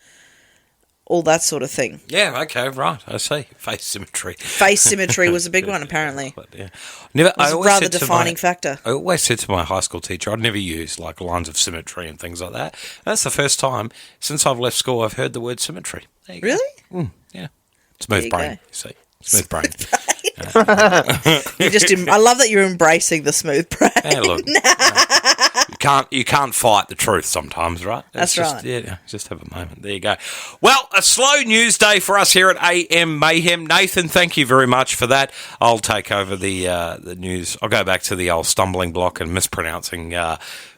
all that sort of thing. Yeah, okay, right. I see. Face symmetry. Face symmetry was a big one, apparently. But, yeah. It was a rather defining factor. I always said to my high school teacher, I'd never use like lines of symmetry and things like that. And that's the first time since I've left school I've heard the word symmetry. Really? Yeah. Smooth brain, you see. Smooth brain. I love that you're embracing the smooth brain. Hey, look, you can't fight the truth sometimes, right? That's right. Yeah, just have a moment. There you go. Well, a slow news day for us here at AM Mayhem. Nathan, thank you very much for that. I'll take over the news. I'll go back to the old stumbling block and mispronouncing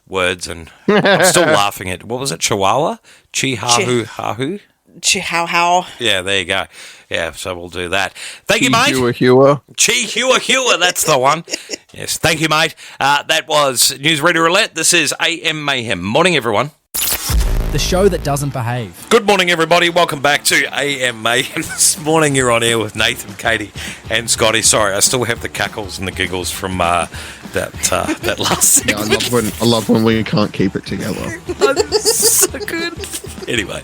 words, and I'm still laughing at, what was it, Chihuahua? Chi-ha-hu-ha-hu? Chi-how-how. Yeah, there you go. Yeah, so we'll do that. Thank you, mate. Chi-hua-hua. Chi-hua-hua, that's the one. Yes, thank you, mate. That was News Radio Roulette. This is AM Mayhem. Morning, everyone. The show that doesn't behave. Good morning, everybody. Welcome back to AM Mayhem. This morning you're on air with Nathan, Kaite, and Scotty. Sorry, I still have the cackles and the giggles from that last segment. Yeah, I love when we can't keep it together. So good. Anyway,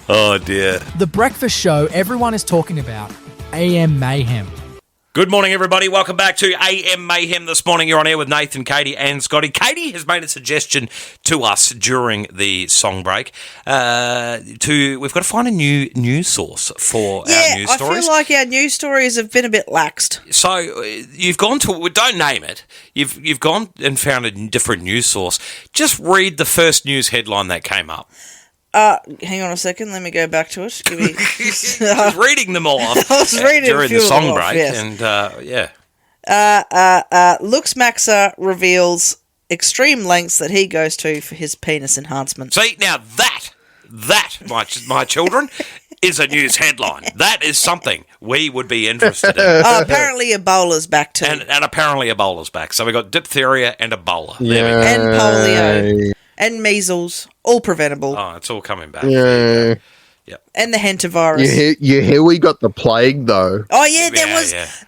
oh dear. The breakfast show everyone is talking about. AM Mayhem. Good morning, everybody. Welcome back to AM Mayhem. This morning you're on air with Nathan, Kaite, and Scotty. Kaite has made a suggestion to us during the song break. We've got to find a new news source for our news stories. I feel like our news stories have been a bit laxed. So you've gone to, don't name it, you've gone and found a different news source. Just read the first news headline that came up. Hang on a second. Let me go back to it. Give me. Just reading them all off. I was reading during the song break, yes. and Lux Maxa reveals extreme lengths that he goes to for his penis enhancement. See, now that my children is a news headline. That is something we would be interested in. Apparently Ebola's back too, and apparently Ebola's back. So we got diphtheria and Ebola. Yeah. There we go. and polio and measles, all preventable. Oh, it's all coming back. Yeah. Yep. And the hantavirus. You hear we got the plague, though. Oh yeah,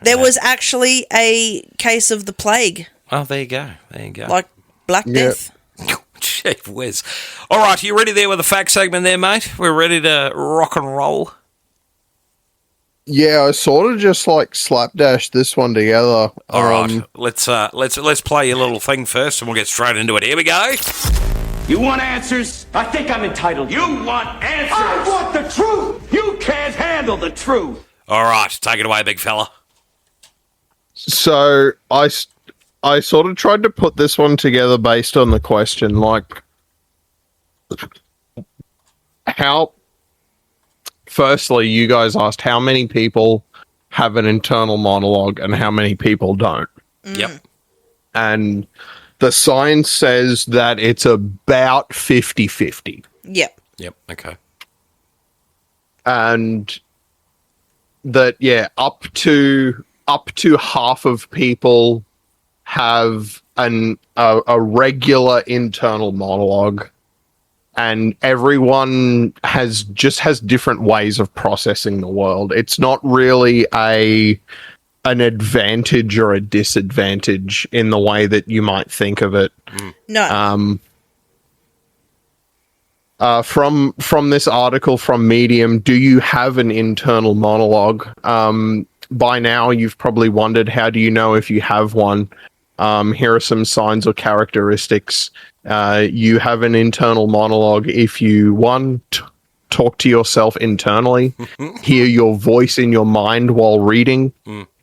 there was actually a case of the plague. Well, there you go. Like Black Death. Gee whiz. All right, you ready there with the fact segment there, mate? We're ready to rock and roll. Yeah, I sort of just like slapdash this one together. All right, let's play a little thing first, and we'll get straight into it. Here we go. You want answers? I think I'm entitled. You want answers? I want the truth. You can't handle the truth. All right, take it away, big fella. So I sort of tried to put this one together based on the question, like, how... Firstly, you guys asked how many people have an internal monologue and how many people don't. Yep. And the science says that it's about 50-50. Yep. Okay. And that, yeah, up to half of people have a regular internal monologue, and everyone has different ways of processing the world. It's not really an advantage or a disadvantage in the way that you might think of it. No. From this article from Medium, do you have an internal monologue? By now, you've probably wondered, how do you know if you have one? Here are some signs or characteristics. You have an internal monologue if you, one, talk to yourself internally, hear your voice in your mind while reading,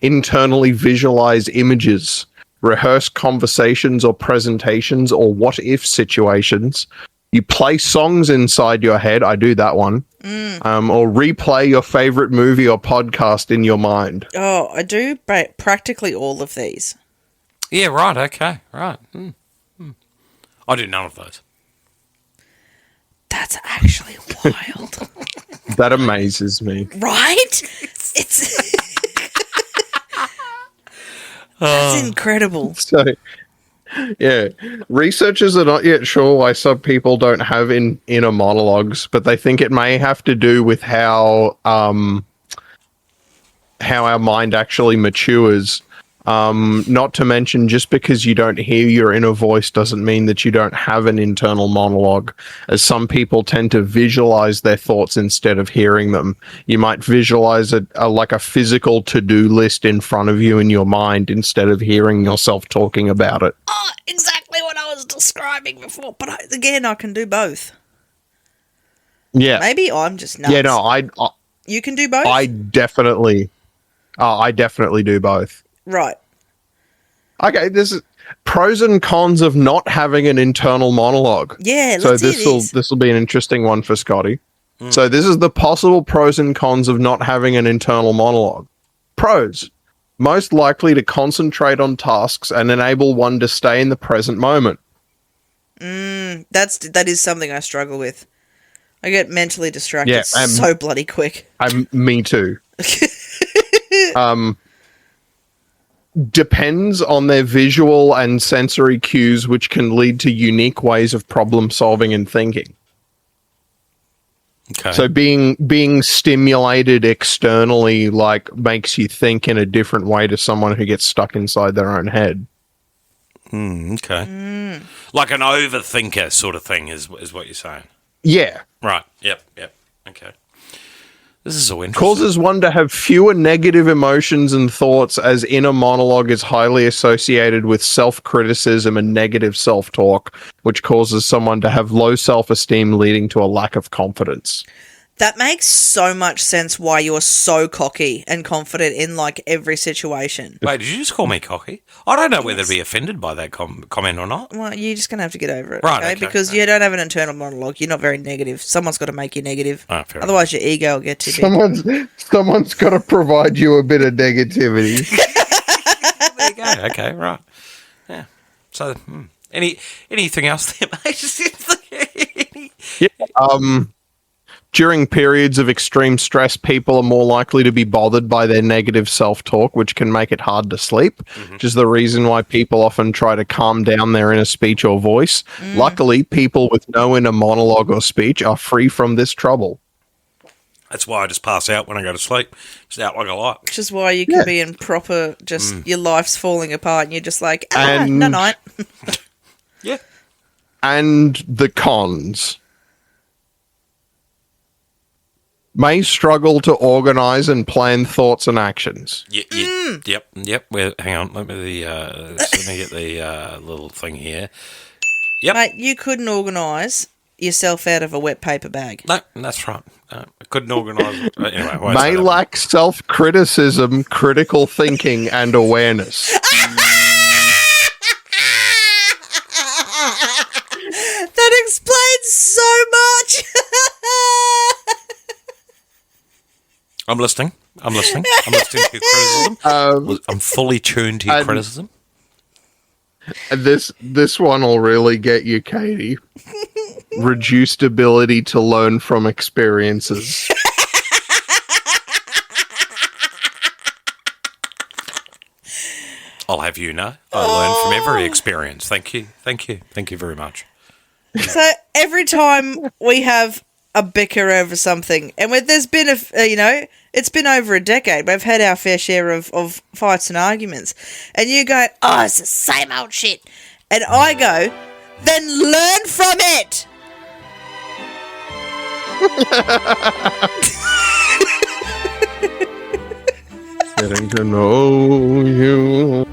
internally visualize images, rehearse conversations or presentations or what-if situations. You play songs inside your head. I do that one. Or replay your favorite movie or podcast in your mind. Oh, I do practically all of these. Yeah, right, okay, right. I do none of those. That's actually wild. That amazes me. Right? It's That's incredible. So, yeah, researchers are not yet sure why some people don't have inner monologues, but they think it may have to do with how our mind actually matures. Not to mention, just because you don't hear your inner voice doesn't mean that you don't have an internal monologue, as some people tend to visualize their thoughts instead of hearing them. You might visualize like a physical to-do list in front of you in your mind instead of hearing yourself talking about it. Oh, exactly what I was describing before. But again, I can do both. Yeah. Maybe I'm just nuts. Yeah, no, You can do both? I definitely I definitely do both. Right. Okay, this is pros and cons of not having an internal monologue. Yeah, so let's hear this. this will be an interesting one for Scotty. So this is the possible pros and cons of not having an internal monologue. Pros: most likely to concentrate on tasks and enable one to stay in the present moment. That is something I struggle with. I get mentally distracted so bloody quick. Me too. Depends on their visual and sensory cues, which can lead to unique ways of problem solving and thinking. Okay. So being stimulated externally makes you think in a different way to someone who gets stuck inside their own head. Okay. Like an overthinker sort of thing is what you're saying. Yeah. Right. Yep. Okay. This is so interesting. Causes one to have fewer negative emotions and thoughts, as inner monologue is highly associated with self-criticism and negative self-talk, which causes someone to have low self-esteem, leading to a lack of confidence. That makes so much sense why you're so cocky and confident in every situation. Wait, did you just call me cocky? I don't know whether to be offended by that comment or not. Well, you're just going to have to get over it, Right, okay? okay. Because you don't have an internal monologue. You're not very negative. Someone's got to make you negative. Oh, fair Otherwise, your ego will get too big. Someone's got to provide you a bit of negativity. There you go. Okay, right. Yeah. So, anything else there, mate? During periods of extreme stress, people are more likely to be bothered by their negative self-talk, which can make it hard to sleep, which is the reason why people often try to calm down their inner speech or voice. Luckily, people with no inner monologue or speech are free from this trouble. That's why I just pass out when I go to sleep. Just out like a light. Which is why you can be in proper, your life's falling apart and you're just like, night. Yeah. And the cons: may struggle to organize and plan thoughts and actions. Yep. Well, hang on. Let me get the little thing here. Yep. Mate, you couldn't organise yourself out of a wet paper bag. No, that's right. I couldn't organise. Anyway, May lack self-criticism, critical thinking, and awareness. That explains so much. I'm listening to your criticism. I'm fully tuned to your criticism. This one will really get you, Katie. Reduced ability to learn from experiences. I'll have you know, I learn from every experience. Thank you very much. So every time we have a bicker over something, and there's been it's been over a decade. We've had our fair share of fights and arguments, and you go, "Oh, it's the same old shit," and I go, "Then learn from it." Getting to know you.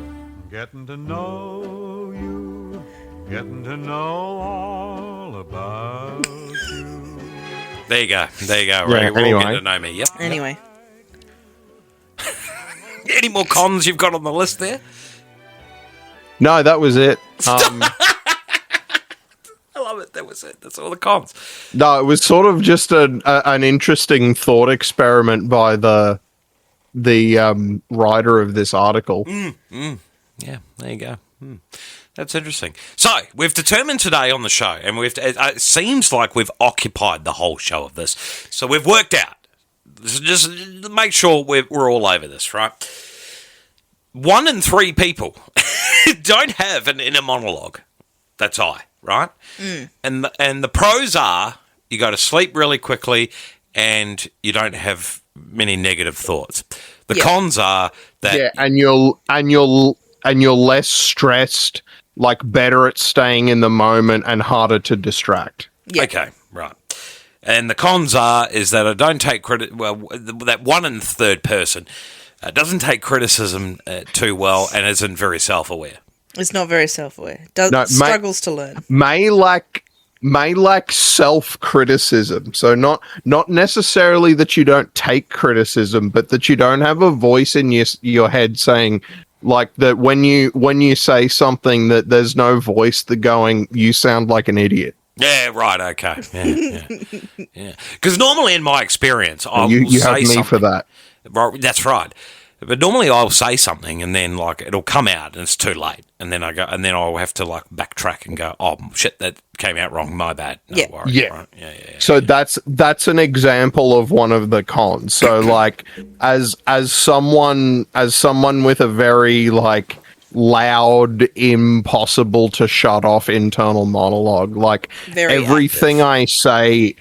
Getting to know you. Getting to know all about you. There you go. Yeah, We're anyway. all getting to know me. Yep. Anyway. Any more cons you've got on the list there? No, that was it. I love it. That was it. That's all the cons. No, it was sort of just an interesting thought experiment by the writer of this article. Yeah, there you go. That's interesting. So, we've determined today on the show, and it seems like we've occupied the whole show of this. So, we've worked out. Just make sure we're all over this, right? 1 in 3 people don't have an inner monologue. That's right? And the pros are you go to sleep really quickly and you don't have many negative thoughts. The cons are that and you're less stressed, better at staying in the moment and harder to distract. Okay, right. And the cons is that I don't take credit. Well, that 1 in 3rd person doesn't take criticism too well and isn't very self-aware. It's not very self-aware. Struggles to learn. May lack lack self-criticism. So not necessarily that you don't take criticism, but that you don't have a voice in your head saying, like, that when you say something that there's no voice that going, you sound like an idiot. Yeah, right, okay. Yeah. Because normally in my experience, you have me for that. Right, that's right. But normally I'll say something and then like it'll come out and it's too late, and then I'll have to like backtrack and go, oh shit, that came out wrong, my bad. No worries. Yeah. Right? Yeah. So that's an example of one of the cons. So like as someone with a very like loud, impossible to shut off internal monologue, like everything I say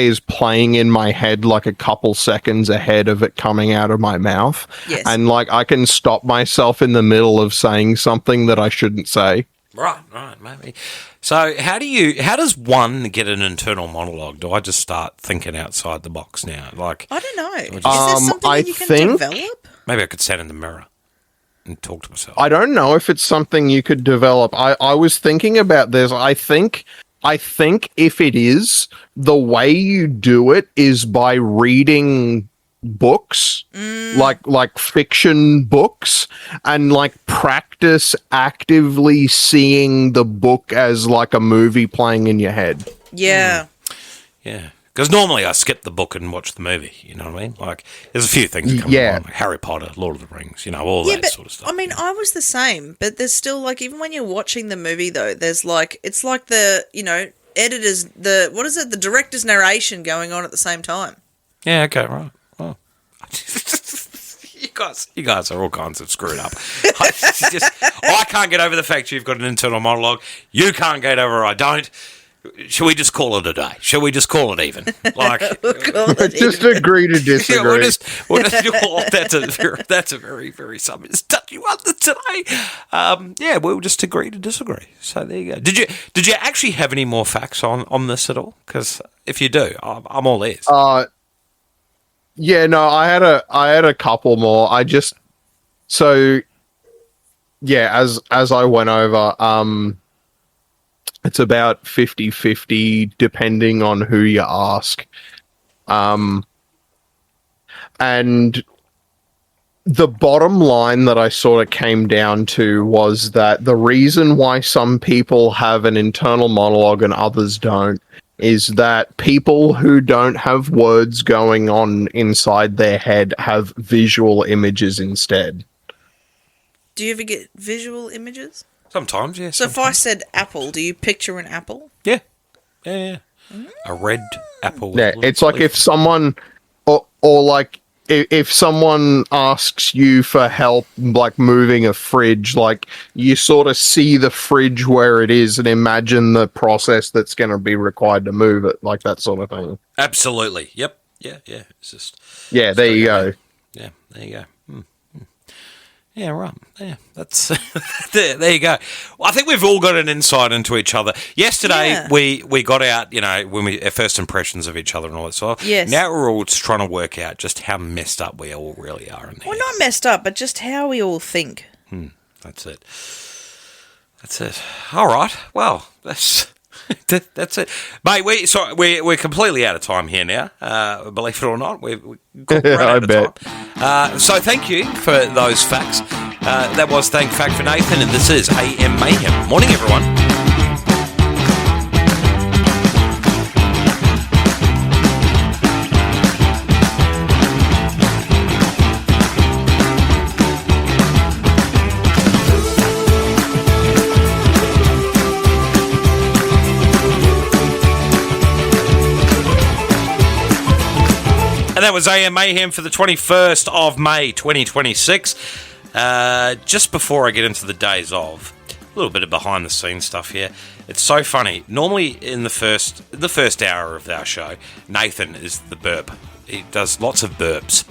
is playing in my head like a couple seconds ahead of it coming out of my mouth. Yes. And like I can stop myself in the middle of saying something that I shouldn't say. Right, maybe. So how does one get an internal monologue? Do I just start thinking outside the box now? Like, I don't know. Is there something that you can develop? Maybe I could stand in the mirror and talk to myself. I don't know if it's something you could develop. I was thinking about this. I think if it is, the way you do it is by reading books, like fiction books, and like practice actively seeing the book as like a movie playing in your head. Yeah. Yeah. Because normally I skip the book and watch the movie, you know what I mean? Like, there's a few things that come along, like Harry Potter, Lord of the Rings, you know, all that sort of stuff. I mean, I was the same, but there's still, like, even when you're watching the movie, though, there's, like, it's like the, you know, the director's narration going on at the same time. Yeah, okay, right. Well, you guys are all kinds of screwed up. I can't get over the fact you've got an internal monologue. You can't get over I don't. Shall we just call it a day? Shall we just call it even? Like, just agree to disagree. That's a very, very touchy one today. We'll just agree to disagree. So there you go. Did you actually have any more facts on this at all? Because if you do, I'm all ears. Yeah, no, I had a couple more. As I went over, it's about 50-50 depending on who you ask. And the bottom line that I sort of came down to was that the reason why some people have an internal monologue and others don't is that people who don't have words going on inside their head have visual images instead. Do you ever get visual images? Sometimes, yes. So if I said apple, do you picture an apple? Yeah. A red apple. Yeah, it's like if someone, or like if someone asks you for help, like moving a fridge, like you sort of see the fridge where it is and imagine the process that's going to be required to move it, like that sort of thing. Absolutely. Yep. Yeah. It's just. Yeah, there you go. Yeah, there you go. Yeah, right. Yeah, that's there you go. Well, I think we've all got an insight into each other. Yesterday, we got out, you know, our first impressions of each other and all that sort of. Yes. Now we're all just trying to work out just how messed up we all really are. Well, not messed up, but just how we all think. That's it. All right. Well, that's it, mate. We're completely out of time here now. Believe it or not, we've got out of time. So thank you for those facts. That was Thank Fact for Nathan, and this is AM Mayhem. Morning, everyone. And that was AM Mayhem for the 21st of May 2026. Just before I get into the days of, a little bit of behind the scenes stuff here. It's so funny. Normally in the first hour of our show, Nathan is the burp. He does lots of burps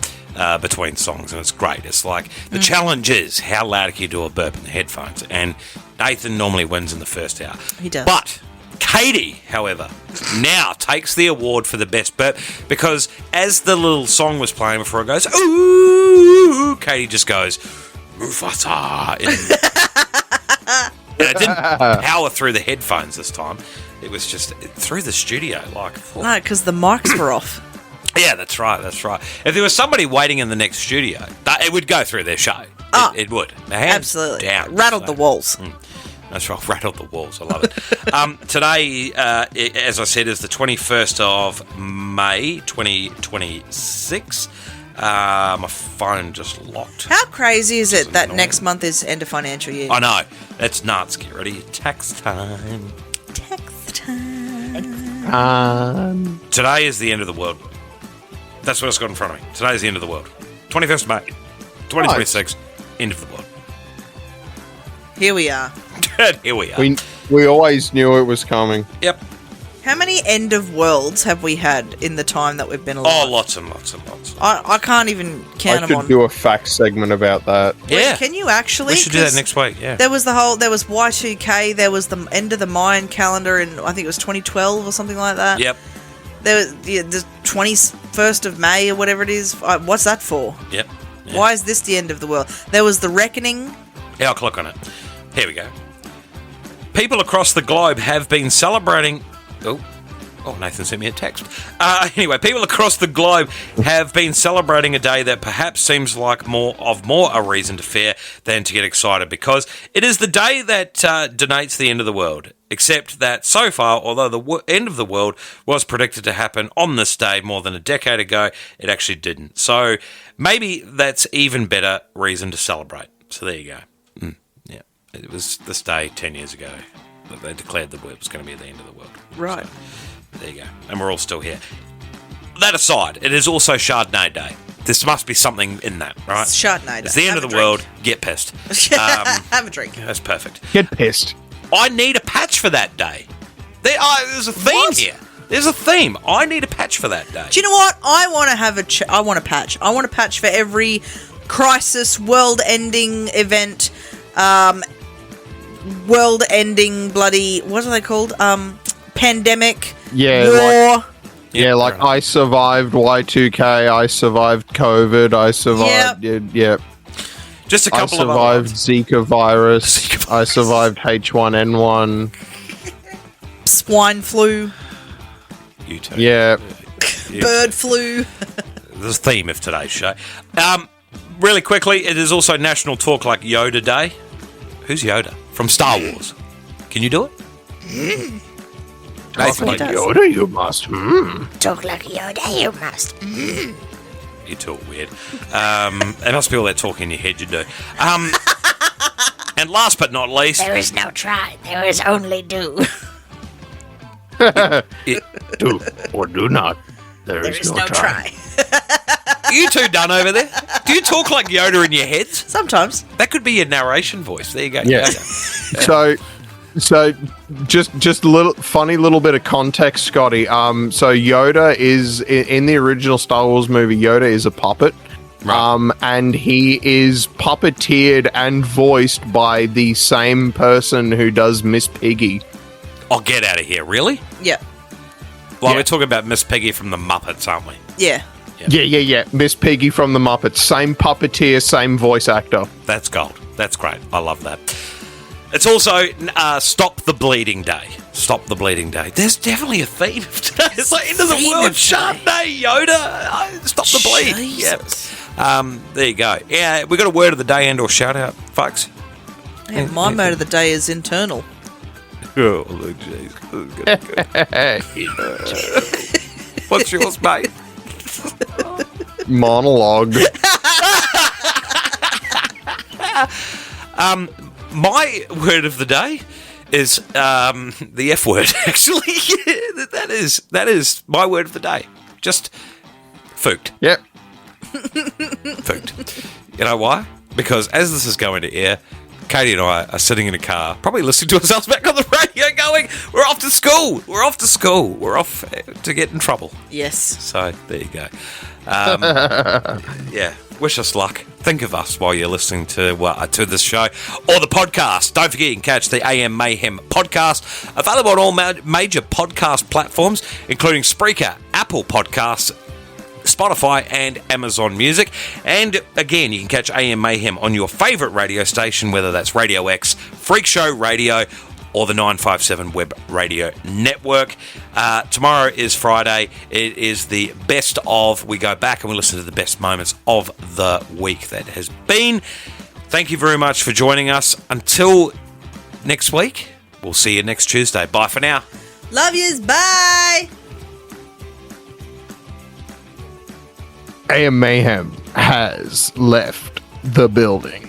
between songs, and it's great. It's like the challenge is how loud can you do a burp in the headphones, and Nathan normally wins in the first hour. He does. But Kaite, however, now takes the award for the best burp because as the little song was playing before it goes, ooh, Kaite just goes, Mufasa. And it didn't power through the headphones this time. It was just through the studio. No, because the mics were off. Yeah, that's right. If there was somebody waiting in the next studio, it would go through their show. It would. Absolutely. Down, rattled the walls. That's right, rattled the walls. I love it. Today, as I said, is the 21st of May, 2026. My phone just locked. How crazy is it that next month is end of financial year? I know. That's nuts. Get ready. Tax time. Today is the end of the world. That's what it's got in front of me. Today is the end of the world. 21st of May, 2026, end of the world. Here we are. Here we are. We always knew it was coming. Yep. How many end of worlds have we had in the time that we've been alive? Oh, lots and lots and lots. I can't even count them on. I should do a fact segment about that. Yeah. Can you actually? We should do that next week, yeah. There was Y2K, there was the end of the Mayan calendar in, I think it was 2012 or something like that. Yep. There was the 21st of May or whatever it is. What's that for? Yep. Yeah. Why is this the end of the world? There was the reckoning. Yeah, I'll click on it. Here we go. People across the globe have been celebrating... Oh, Nathan sent me a text. Anyway, people across the globe have been celebrating a day that perhaps seems like more a reason to fear than to get excited, because it is the day that denotes the end of the world. Except that so far, although the end of the world was predicted to happen on this day more than a decade ago, it actually didn't. So maybe that's even better reason to celebrate. So there you go. Yeah, it was this day 10 years ago that they declared the world was going to be the end of the world. Right. So, there you go. And we're all still here. That aside, it is also Chardonnay Day. There must be something in that, right? It's Chardonnay Day. It's the end of the world. Get pissed. Have a drink. That's perfect. Get pissed. I need a patch for that day. There's a theme here. There's a theme. I need a patch for that day. Do you know what? I want to have I want a patch. I want a patch for every crisis, world-ending event, world-ending bloody... What are they called? Pandemic, war. Like I survived Y2K, I survived COVID, I survived... Yep. Just a couple of I survived Zika virus. I survived H1N1. Swine flu. You too. Yeah. Bird flu. The theme of today's show. Really quickly, it is also National Talk Like Yoda Day. Who's Yoda? From Star Wars. Can you do it? Talk like Yoda, you must. Talk like Yoda, you must. You talk weird. It must be all that talk in your head you do. And last but not least... There is no try. There is only do. Do or do not. There is no try. Are you two done over there? Do you talk like Yoda in your heads? Sometimes. That could be your narration voice. There you go. Yeah. So just a little bit of context, Scotty. So Yoda is in the original Star Wars movie. Yoda is a puppet, right. And he is puppeteered and voiced by the same person who does Miss Piggy. Oh, get out of here! Really? Yeah. We're talking about Miss Piggy from the Muppets, aren't we? Yeah. Yeah. Miss Piggy from the Muppets. Same puppeteer, same voice actor. That's gold. That's great. I love that. It's also Stop the Bleeding Day. Stop the Bleeding Day. There's definitely a theme of today. It's like end of the world. Chardonnay, Yoda. Stop the bleed. Yep. There you go. Yeah, we got a word of the day and or shout out, folks. Yeah, my mode of the day is internal. Oh, look, jeez. What's yours, mate? Monologue. My word of the day is the F word, actually. that is my word of the day. Just fooked. Yep. Fooked. You know why? Because as this is going to air, Katie and I are sitting in a car, probably listening to ourselves back on the radio going, we're off to school. We're off to school. We're off to get in trouble. Yes. So, there you go. Yeah. Wish us luck. Think of us while you're listening to this show or the podcast. Don't forget you can catch the AM Mayhem podcast, available on all major podcast platforms, including Spreaker, Apple Podcasts, Spotify and Amazon Music. And again, you can catch AM Mayhem on your favourite radio station, whether that's Radio X, Freak Show Radio, or the 957 Web Radio Network. Tomorrow is Friday. It is the best of. We go back and we listen to the best moments of the week that has been. Thank you very much for joining us. Until next week, we'll see you next Tuesday. Bye for now. Love yous. Bye. AM Mayhem has left the building.